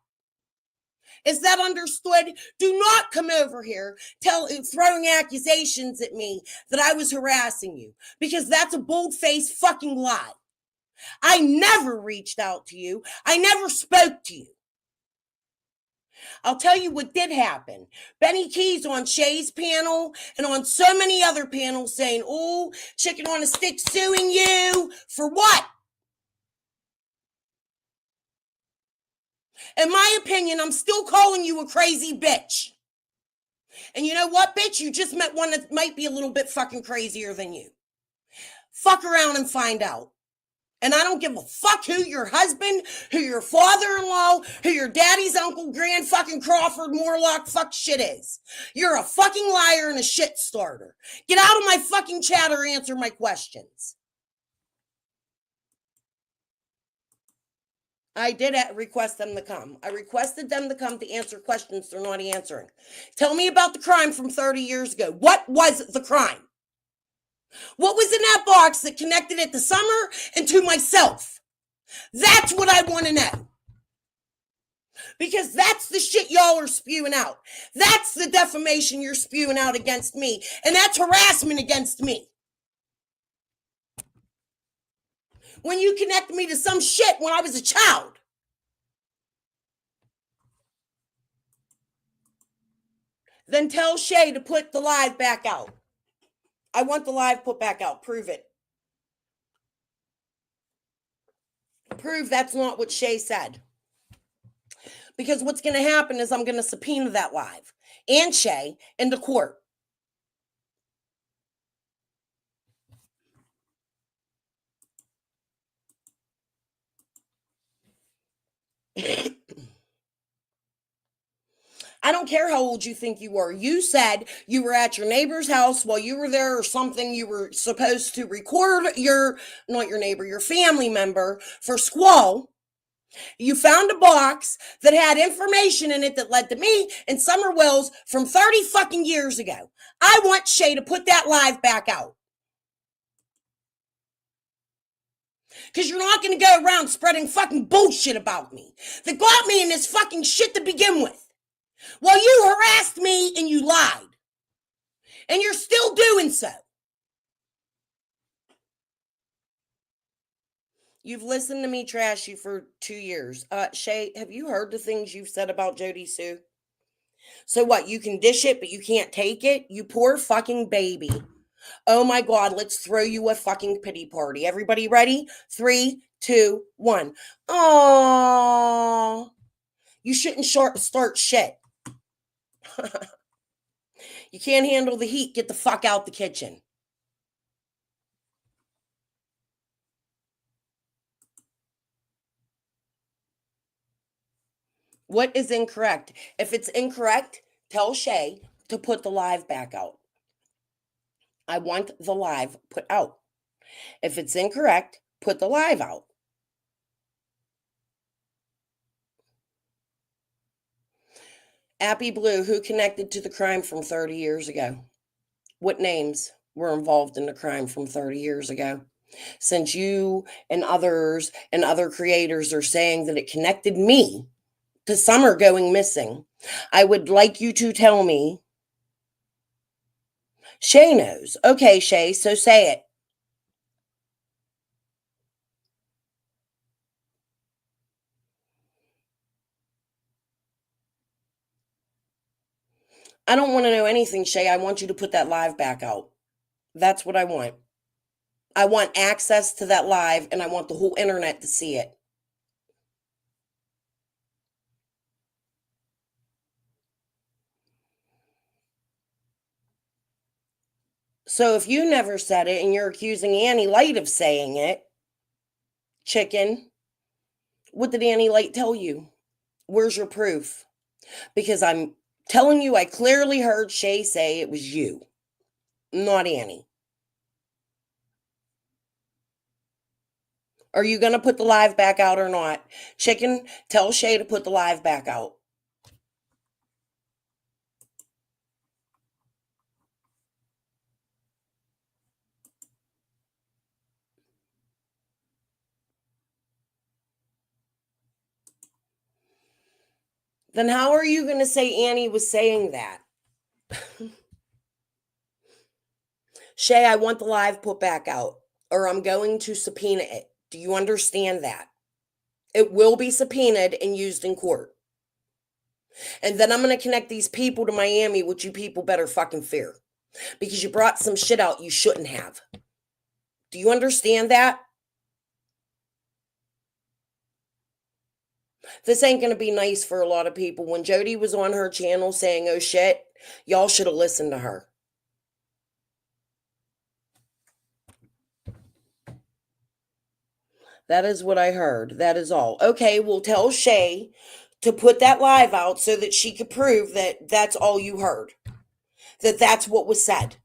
Is that understood? Do not come over here throwing accusations at me that I was harassing you, because that's a bold-faced fucking lie. I never reached out to you. I never spoke to you. I'll tell you what did happen. Benny Keys on Shay's panel and on so many other panels saying, oh, Chicken on a Stick suing you. For what? In my opinion, I'm still calling you a crazy bitch. And you know what, bitch? You just met one that might be a little bit fucking crazier than you. Fuck around and find out. And I don't give a fuck who your husband, who your father-in-law, who your daddy's uncle, grand fucking Crawford, Morlock, fuck shit is. You're a fucking liar and a shit starter. Get out of my fucking chat or answer my questions. I did request them to come. I requested them to come to answer questions they're not answering. Tell me about the crime from 30 years ago. What was the crime? What was in that box that connected it to Summer and to myself? That's what I want to know. Because that's the shit y'all are spewing out. That's the defamation you're spewing out against me. And that's harassment against me. When you connect me to some shit when I was a child. Then tell Shay to put the live back out. I want the live put back out. Prove it. Prove that's not what Shay said. Because what's going to happen is I'm going to subpoena that live and Shay into court. I don't care how old you think you were. You said you were at your neighbor's house while you were there or something. You were supposed to record not your neighbor, your family member for squall. You found a box that had information in it that led to me and Summer Wells from 30 fucking years ago. I want Shay to put that live back out. Because you're not going to go around spreading fucking bullshit about me that got me in this fucking shit to begin with. Well, you harassed me and you lied. And you're still doing so. You've listened to me trash you for 2 years. Shay, have you heard the things you've said about Jody Sue? So what, you can dish it, but you can't take it? You poor fucking baby. Oh my God, let's throw you a fucking pity party. Everybody ready? 3, 2, 1. Aww. You shouldn't start shit. You can't handle the heat. Get the fuck out the kitchen. What is incorrect? If it's incorrect, tell Shay to put the live back out. I want the live put out. If it's incorrect, put the live out. Appy Blue, who connected to the crime from 30 years ago? What names were involved in the crime from 30 years ago? Since you and others and other creators are saying that it connected me to Summer going missing, I would like you to tell me. Shay knows. Okay, Shay, so say it. I don't want to know anything, Shay. I want you to put that live back out. That's what I want. I want access to that live, and I want the whole internet to see it. So if you never said it and you're accusing Annie Light of saying it, chicken, what did Annie Light tell you? Where's your proof? Because I'm telling you, I clearly heard Shay say it was you, not Annie. Are you going to put the live back out or not? Chicken, tell Shay to put the live back out. Then how are you going to say Annie was saying that? Shay, I want the live put back out, or I'm going to subpoena it. Do you understand that? It will be subpoenaed and used in court. And then I'm going to connect these people to Miami, which you people better fucking fear. Because you brought some shit out you shouldn't have. Do you understand that? This ain't going to be nice for a lot of people. When Jody was on her channel saying, oh shit, y'all should have listened to her. That is what I heard. That is all. Okay, well, tell Shay to put that live out so that she could prove that that's all you heard. That that's what was said.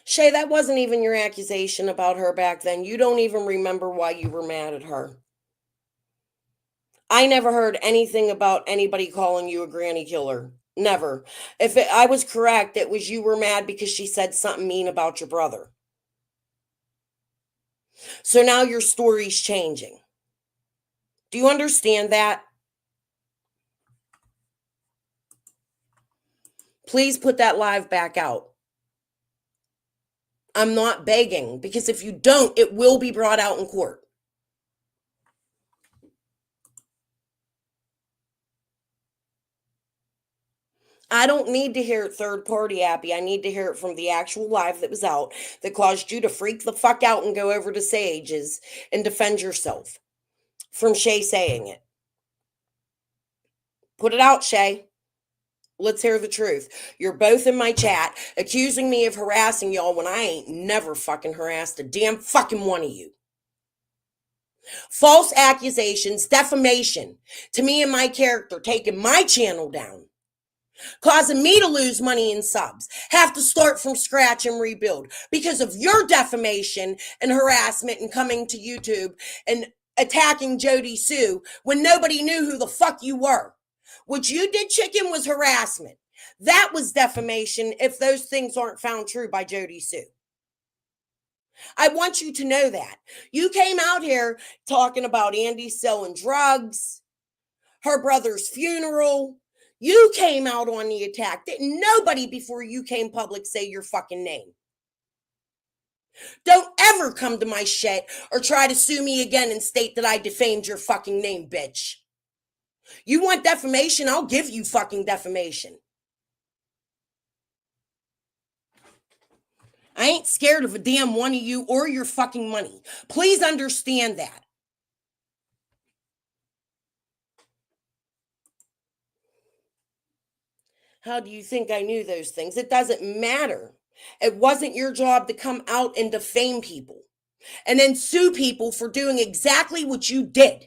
Shay, that wasn't even your accusation about her back then. You don't even remember why you were mad at her. I never heard anything about anybody calling you a granny killer. Never. If I was correct, it was you were mad because she said something mean about your brother. So now your story's changing. Do you understand that? Please put that live back out. I'm not begging, because if you don't, it will be brought out in court. I don't need to hear it third party, Abby. I need to hear it from the actual live that was out that caused you to freak the fuck out and go over to Sage's and defend yourself from Shay saying it. Put it out, Shay. Let's hear the truth. You're both in my chat accusing me of harassing y'all when I ain't never fucking harassed a damn fucking one of you. False accusations, defamation to me and my character, taking my channel down, causing me to lose money in subs, have to start from scratch and rebuild because of your defamation and harassment and coming to YouTube and attacking Jody Sue when nobody knew who the fuck you were. What you did, chicken, was harassment. That was defamation if those things aren't found true by Jody Sue. I want you to know that. You came out here talking about Andy selling drugs, her brother's funeral. You came out on the attack. Didn't nobody before you came public say your fucking name. Don't ever come to my shit or try to sue me again and state that I defamed your fucking name, bitch. You want defamation? I'll give you fucking defamation. I ain't scared of a damn one of you or your fucking money. Please understand that. How do you think I knew those things? It doesn't matter. It wasn't your job to come out and defame people and then sue people for doing exactly what you did.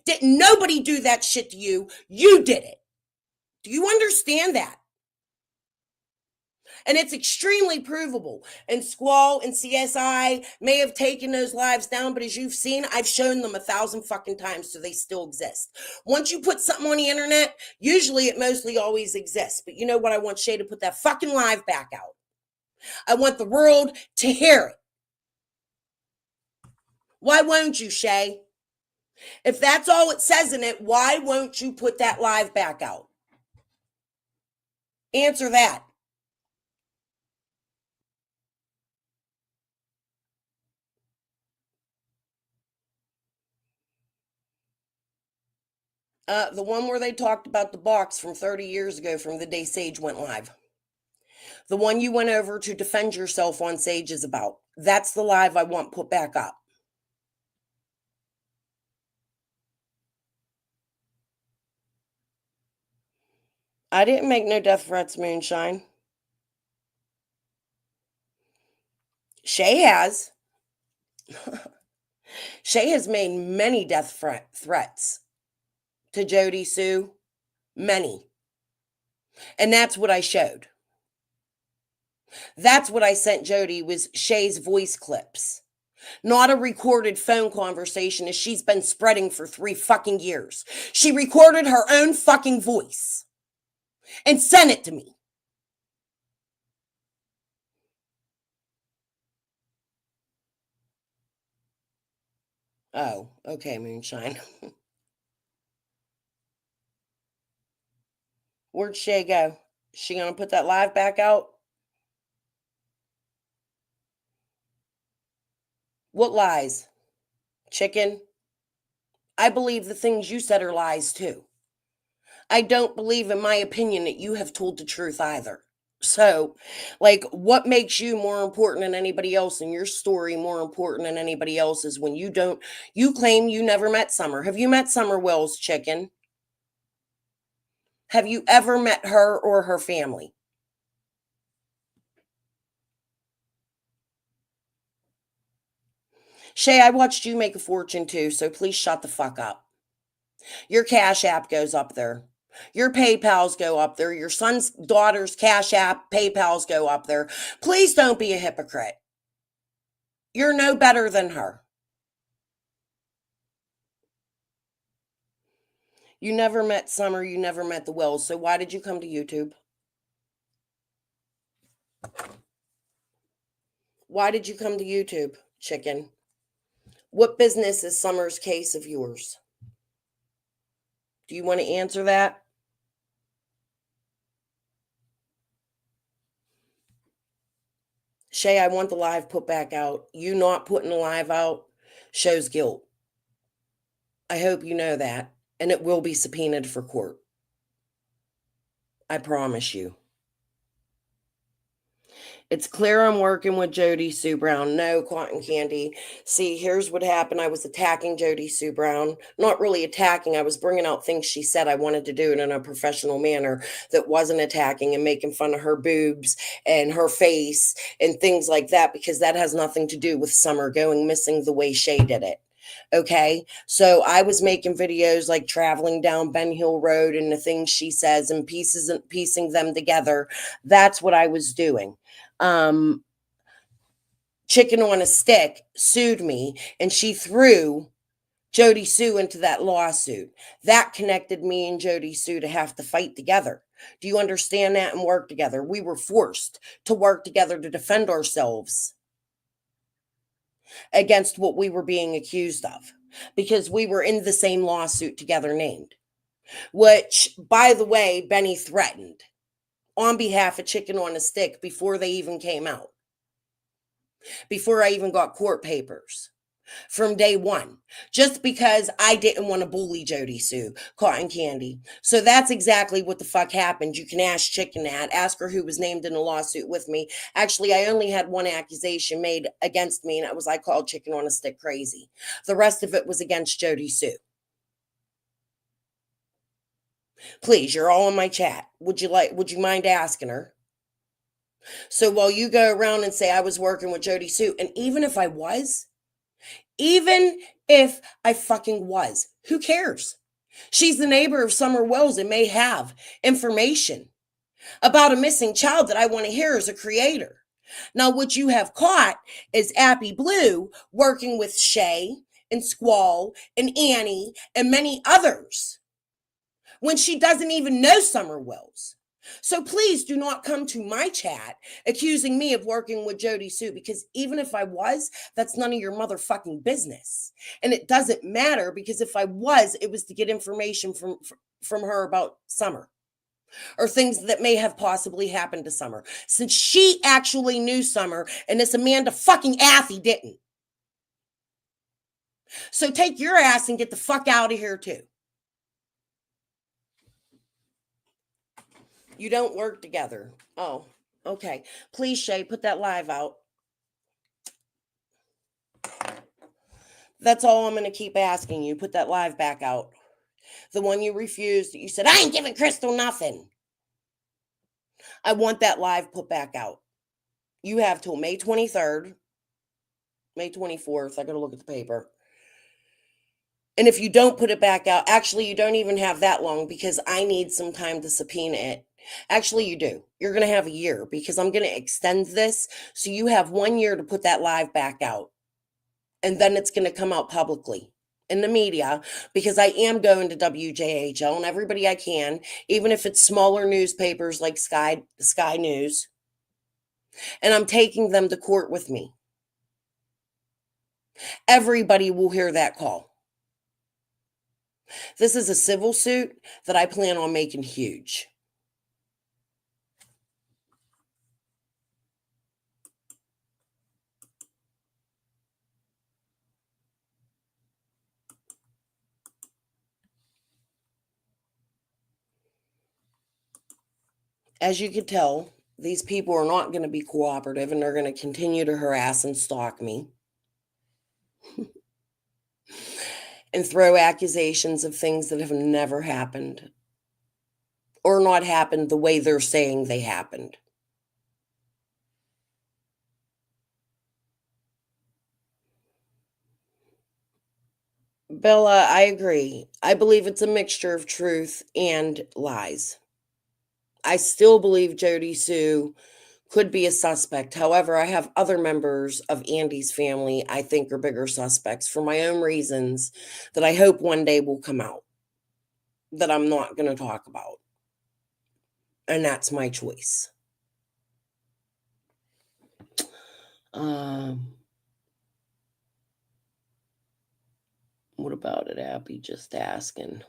Didn't nobody do that shit to you? You did it. Do you understand that? And it's extremely provable. And Squall and CSI may have taken those lives down, but as you've seen, I've shown them 1,000 fucking times, so they still exist. Once you put something on the internet, usually it mostly always exists. But you know what? I want Shay to put that fucking live back out. I want the world to hear it. Why won't you, Shay? If that's all it says in it, why won't you put that live back out? Answer that. The one where they talked about the box from 30 years ago from the day Sage went live. The one you went over to defend yourself on Sage is about. That's the live I want put back up. I didn't make no death threats, Moonshine. Shay has. Shay has made many death threats to Jody Sue. Many. And that's what I showed. That's what I sent Jody, was Shay's voice clips. Not a recorded phone conversation as she's been spreading for 3 fucking years. She recorded her own fucking voice and sent it to me. Oh, okay, Moonshine. Where'd Shay go? Is she gonna put that live back out? What lies? Chicken? I believe the things you said are lies too. I don't believe, in my opinion, that you have told the truth either. So, what makes you more important than anybody else, and your story more important than anybody else's, when you claim you never met Summer? Have you met Summer Wells, Chicken? Have you ever met her or her family? Shay, I watched you make a fortune too, so please shut the fuck up. Your Cash App goes up there. Your PayPals go up there. Your son's daughter's Cash App, PayPals go up there. Please don't be a hypocrite. You're no better than her. You never met Summer. You never met the Wells. So why did you come to YouTube? Why did you come to YouTube, chicken? What business is Summer's case of yours? Do you want to answer that? Shay, I want the live put back out. You not putting the live out shows guilt. I hope you know that. And it will be subpoenaed for court. I promise you. It's clear I'm working with Jody Sue Brown. No, Cotton Candy. See, here's what happened. I was attacking Jody Sue Brown. Not really attacking. I was bringing out things she said. I wanted to do it in a professional manner that wasn't attacking and making fun of her boobs and her face and things like that, because that has nothing to do with Summer going missing the way Shay did it. Okay, so I was making videos like traveling down Ben Hill Road and the things she says and piecing them together. That's what I was doing. Chicken on a Stick sued me, and she threw Jody Sue into that lawsuit. That connected me and Jody Sue to have to fight together. Do you understand that? And work together. We were forced to work together to defend ourselves against what we were being accused of, because we were in the same lawsuit together named, which, by the way, Benny threatened on behalf of Chicken on a Stick before they even came out, before I even got court papers, from day one, just because I didn't want to bully Jody Sue, Cotton Candy. So that's exactly what the fuck happened. You can ask Chicken that. Ask her who was named in the lawsuit with me. Actually, I only had one accusation made against me, and it was I called Chicken on a Stick crazy. The rest of it was against Jody Sue. Please, you're all in my chat. Would you mind asking her? So while you go around and say I was working with Jody Sue, and even if I fucking was, who cares? She's the neighbor of Summer Wells and may have information about a missing child that I want to hear as a creator. Now, what you have caught is Appy Blue working with Shay and Squall and Annie and many others when she doesn't even know Summer Wells. So please do not come to my chat accusing me of working with Jody Sue, because even if I was, that's none of your motherfucking business. And it doesn't matter, because if I was, it was to get information from her about Summer or things that may have possibly happened to Summer, since she actually knew Summer and this Amanda fucking Affy didn't. So take your ass and get the fuck out of here too. You don't work together. Oh, okay. Please, Shay, put that live out. That's all I'm going to keep asking you. Put that live back out. The one you refused, you said, I ain't giving Crystal nothing. I want that live put back out. You have till May 23rd, May 24th. I got to look at the paper. And if you don't put it back out, actually, you don't even have that long, because I need some time to subpoena it. Actually, you do. You're going to have a year, because I'm going to extend this. So you have 1 year to put that live back out. And then it's going to come out publicly in the media, because I am going to WJHL and everybody I can, even if it's smaller newspapers like Sky News. And I'm taking them to court with me. Everybody will hear that call. This is a civil suit that I plan on making huge. As you can tell, these people are not going to be cooperative, and they're going to continue to harass and stalk me and throw accusations of things that have never happened or not happened the way they're saying they happened. Bella, I agree. I believe it's a mixture of truth and lies. I still believe Jody Sue could be a suspect. However, I have other members of Andy's family I think are bigger suspects for my own reasons that I hope one day will come out that I'm not going to talk about. And that's my choice. What about it, Abby? Just asking.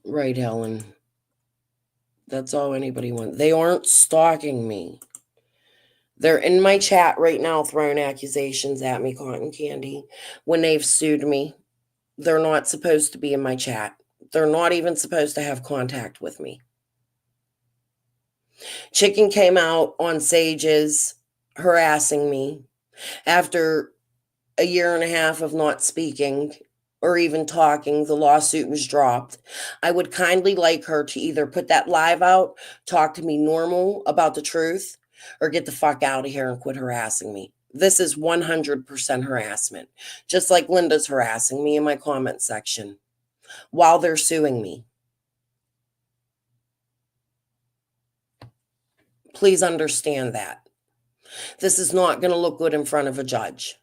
Right, Helen. That's all anybody wants. They aren't stalking me. They're in my chat right now throwing accusations at me, Cotton Candy, when they've sued me. They're not supposed to be in my chat. They're not even supposed to have contact with me. Chicken came out on Sage's harassing me after a year and a half of not speaking or even talking. The lawsuit was dropped. I would kindly like her to either put that live out, talk to me normal about the truth, or get the fuck out of here and quit harassing me. This is 100% harassment, just like Linda's harassing me in my comment section while they're suing me. Please understand that. This is not going to look good in front of a judge.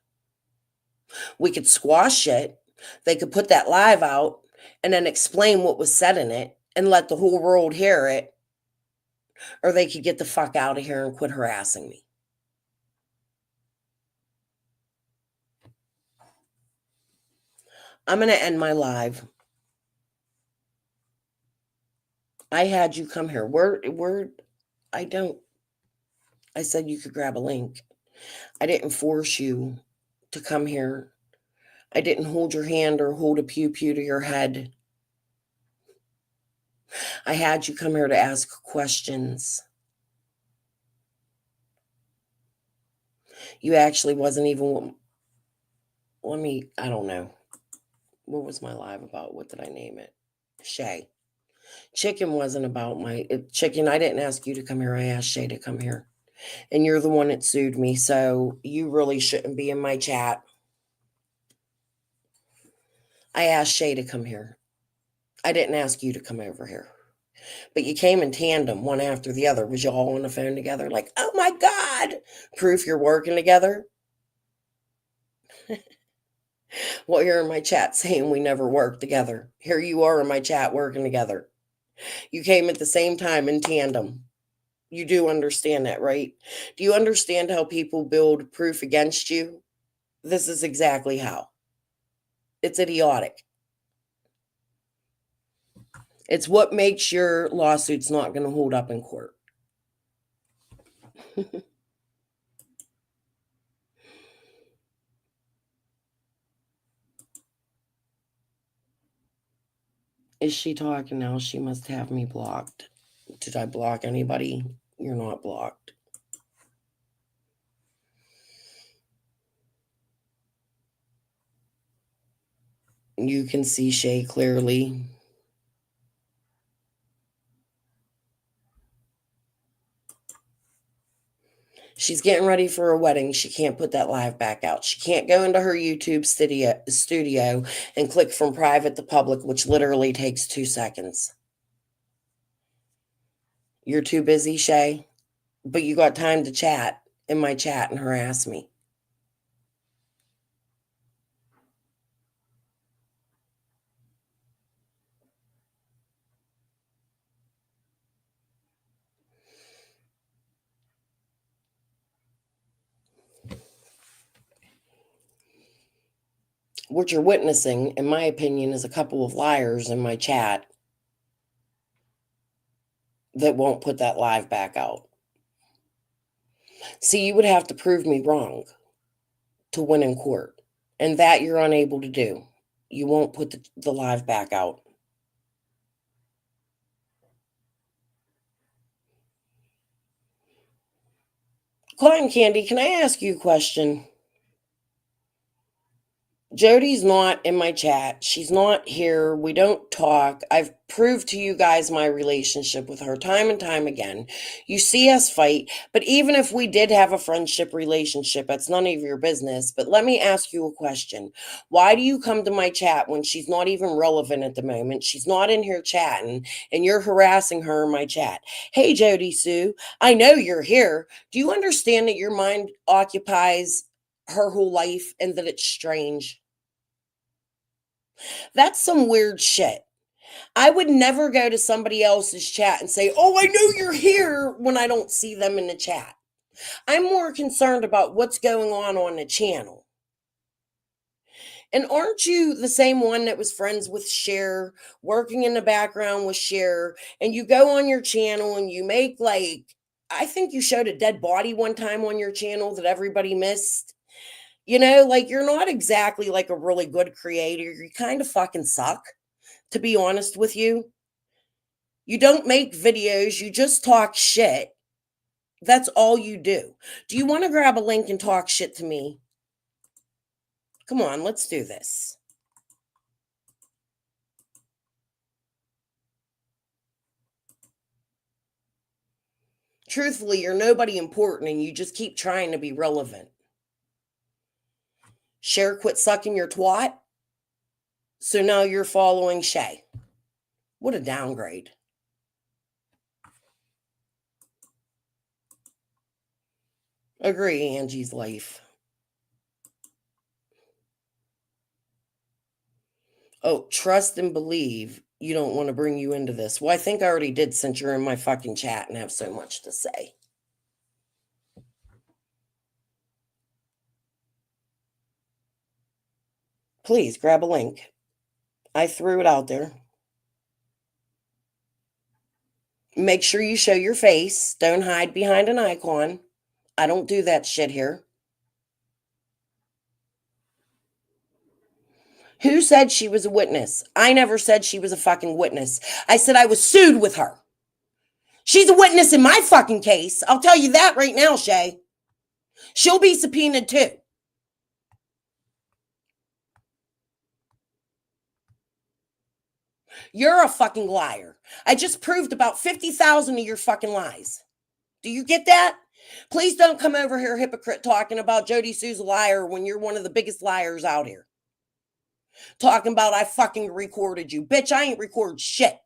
We could squash it. They could put that live out and then explain what was said in it and let the whole world hear it. Or they could get the fuck out of here and quit harassing me. I'm going to end my live. I had you come here. I don't. I said you could grab a link. I didn't force you to come here. I didn't hold your hand or hold a pew-pew to your head. I had you come here to ask questions. You actually wasn't even, I don't know. What was my live about? What did I name it? Shay. Chicken wasn't about Chicken. I didn't ask you to come here. I asked Shay to come here. And you're the one that sued me. So you really shouldn't be in my chat. I asked Shay to come here. I didn't ask you to come over here. But you came in tandem, one after the other. Was you all on the phone together? Like, oh my God, proof you're working together? Well, you're in my chat saying we never worked together. Here you are in my chat working together. You came at the same time in tandem. You do understand that, right? Do you understand how people build proof against you? This is exactly how. It's idiotic. It's what makes your lawsuits not going to hold up in court. Is she talking now? She must have me blocked. Did I block anybody? You're not blocked. You can see Shay clearly. She's getting ready for a wedding. She can't put that live back out. She can't go into her YouTube studio and click from private to public, which literally takes 2 seconds. You're too busy, Shay, but you got time to chat in my chat and harass me. What you're witnessing, in my opinion, is a couple of liars in my chat that won't put that live back out. See, you would have to prove me wrong to win in court, and that you're unable to do. You won't put the live back out. Cotton Candy, can I ask you a question? Jody's not in my chat. She's not here. We don't talk. I've proved to you guys my relationship with her time and time again. You see us fight, but even if we did have a friendship relationship, that's none of your business. But let me ask you a question. Why do you come to my chat when she's not even relevant at the moment? She's not in here chatting, and you're harassing her in my chat. Hey, Jody Sue, I know you're here. Do you understand that your mind occupies her whole life and that it's strange? That's some weird shit. I would never go to somebody else's chat and say, "Oh, I know you're here," when I don't see them in the chat. I'm more concerned about what's going on the channel. And aren't you the same one that was friends with Cher, working in the background with Cher, and you go on your channel and you make I think you showed a dead body one time on your channel that everybody missed. You're not exactly like a really good creator. You kind of fucking suck, to be honest with you. You don't make videos, you just talk shit. That's all you do. Do you want to grab a link and talk shit to me? Come on, let's do this. Truthfully, you're nobody important and you just keep trying to be relevant. Cher quit sucking your twat, so now you're following Shay. What a downgrade. Agree, Angie's life. Oh, trust and believe. You don't want to bring you into this. Well, I think I already did since you're in my fucking chat and have so much to say. Please grab a link. I threw it out there. Make sure you show your face. Don't hide behind an icon. I don't do that shit here. Who said she was a witness? I never said she was a fucking witness. I said I was sued with her. She's a witness in my fucking case. I'll tell you that right now, Shay. She'll be subpoenaed too. You're a fucking liar. I just proved about 50,000 of your fucking lies. Do you get that? Please don't come over here, hypocrite, talking about Jody Sue's a liar when you're one of the biggest liars out here. Talking about I fucking recorded you. Bitch, I ain't recorded shit.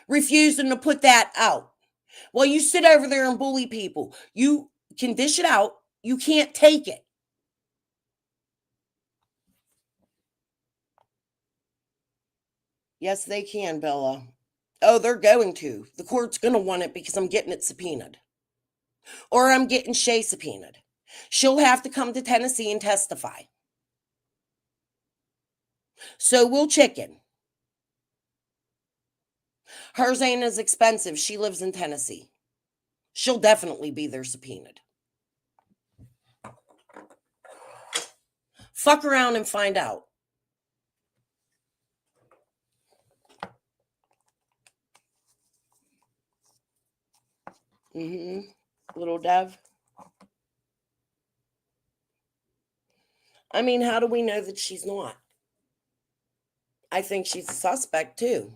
Refusing to put that out. Well, you sit over there and bully people. You can dish it out. You can't take it. Yes, they can, Bella. Oh, they're going to. The court's going to want it because I'm getting it subpoenaed. Or I'm getting Shay subpoenaed. She'll have to come to Tennessee and testify. So will Chicken. Hers ain't as expensive. She lives in Tennessee. She'll definitely be there subpoenaed. Fuck around and find out. Little Dev. I mean, how do we know that she's not? I think she's a suspect too.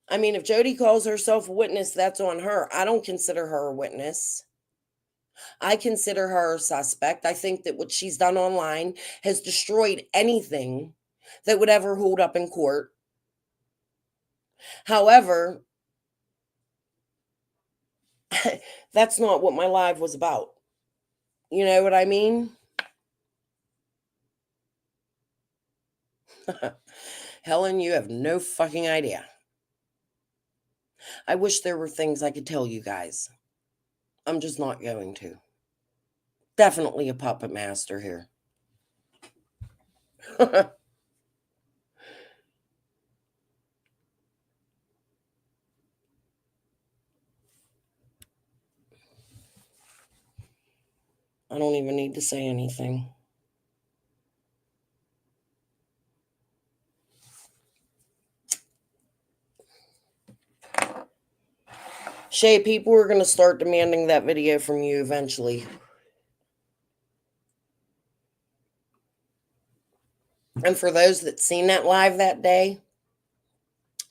I mean, if Jody calls herself a witness, that's on her. I don't consider her a witness. I consider her a suspect. I think that what she's done online has destroyed anything that would ever hold up in court. However, that's not what my live was about. You know what I mean? Helen, you have no fucking idea. I wish there were things I could tell you guys. I'm just not going to. Definitely a puppet master here. I don't even need to say anything. Shay, people are going to start demanding that video from you eventually. And for those that seen that live that day,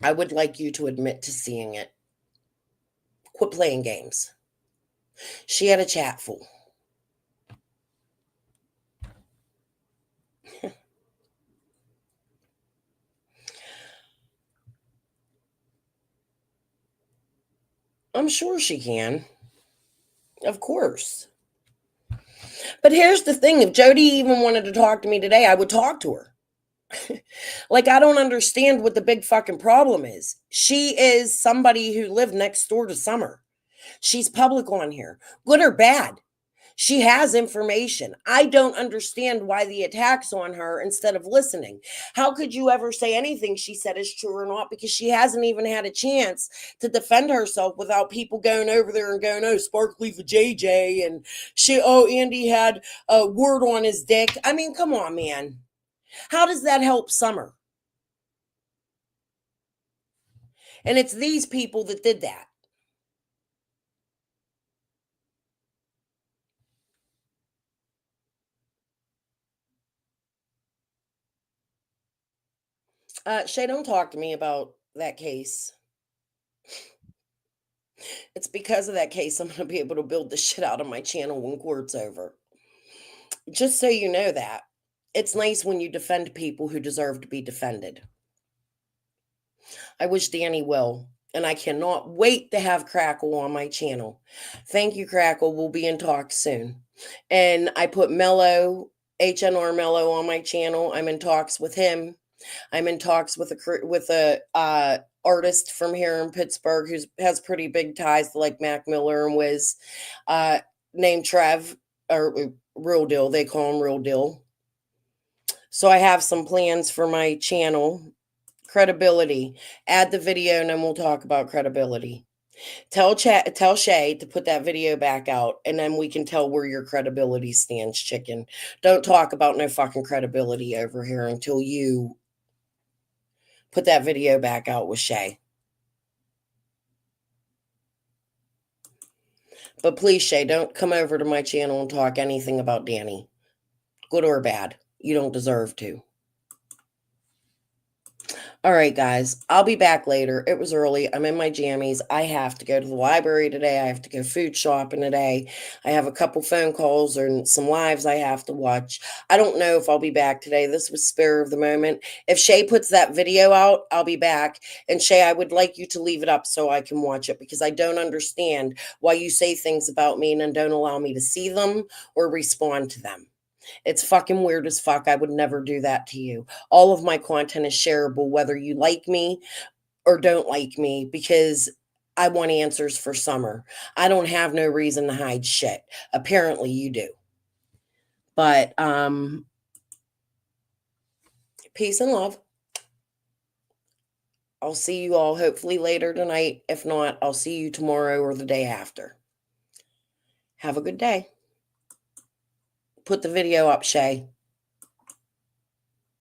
I would like you to admit to seeing it. Quit playing games. She had a chat full. I'm sure she can. Of course. But here's the thing. If Jody even wanted to talk to me today, I would talk to her. Like, I don't understand what the big fucking problem is. She is somebody who lived next door to Summer. She's public on here. Good or bad. She has information. I don't understand why the attacks on her instead of listening. How could you ever say anything she said is true or not? Because she hasn't even had a chance to defend herself without people going over there and going, oh, Sparkly for JJ. And Andy had a word on his dick. I mean, come on, man. How does that help Summer? And it's these people that did that. Shay, don't talk to me about that case. It's because of that case I'm going to be able to build the shit out of my channel when court's over. Just so you know that. It's nice when you defend people who deserve to be defended. I wish Danny well, and I cannot wait to have Crackle on my channel. Thank you, Crackle. We'll be in talks soon. And I put Mello, HNR Mello, on my channel. I'm in talks with him. I'm in talks with a artist from here in Pittsburgh who has pretty big ties to like Mac Miller and Wiz, named Trev, or Real Deal. They call him Real Deal. So I have some plans for my channel. Credibility. Add the video and then we'll talk about credibility. Tell Shay to put that video back out and then we can tell where your credibility stands, chicken. Don't talk about no fucking credibility over here until you put that video back out with Shay. But please, Shay, don't come over to my channel and talk anything about Danny. Good or bad. You don't deserve to. All right, guys. I'll be back later. It was early. I'm in my jammies. I have to go to the library today. I have to go food shopping today. I have a couple phone calls and some lives I have to watch. I don't know if I'll be back today. This was spur of the moment. If Shay puts that video out, I'll be back. And Shay, I would like you to leave it up so I can watch it because I don't understand why you say things about me and then don't allow me to see them or respond to them. It's fucking weird as fuck. I would never do that to you. All of my content is shareable, whether you like me or don't like me, because I want answers for Summer. I don't have no reason to hide shit. Apparently you do. But peace and love. I'll see you all hopefully later tonight. If not, I'll see you tomorrow or the day after. Have a good day. Put the video up, Shay.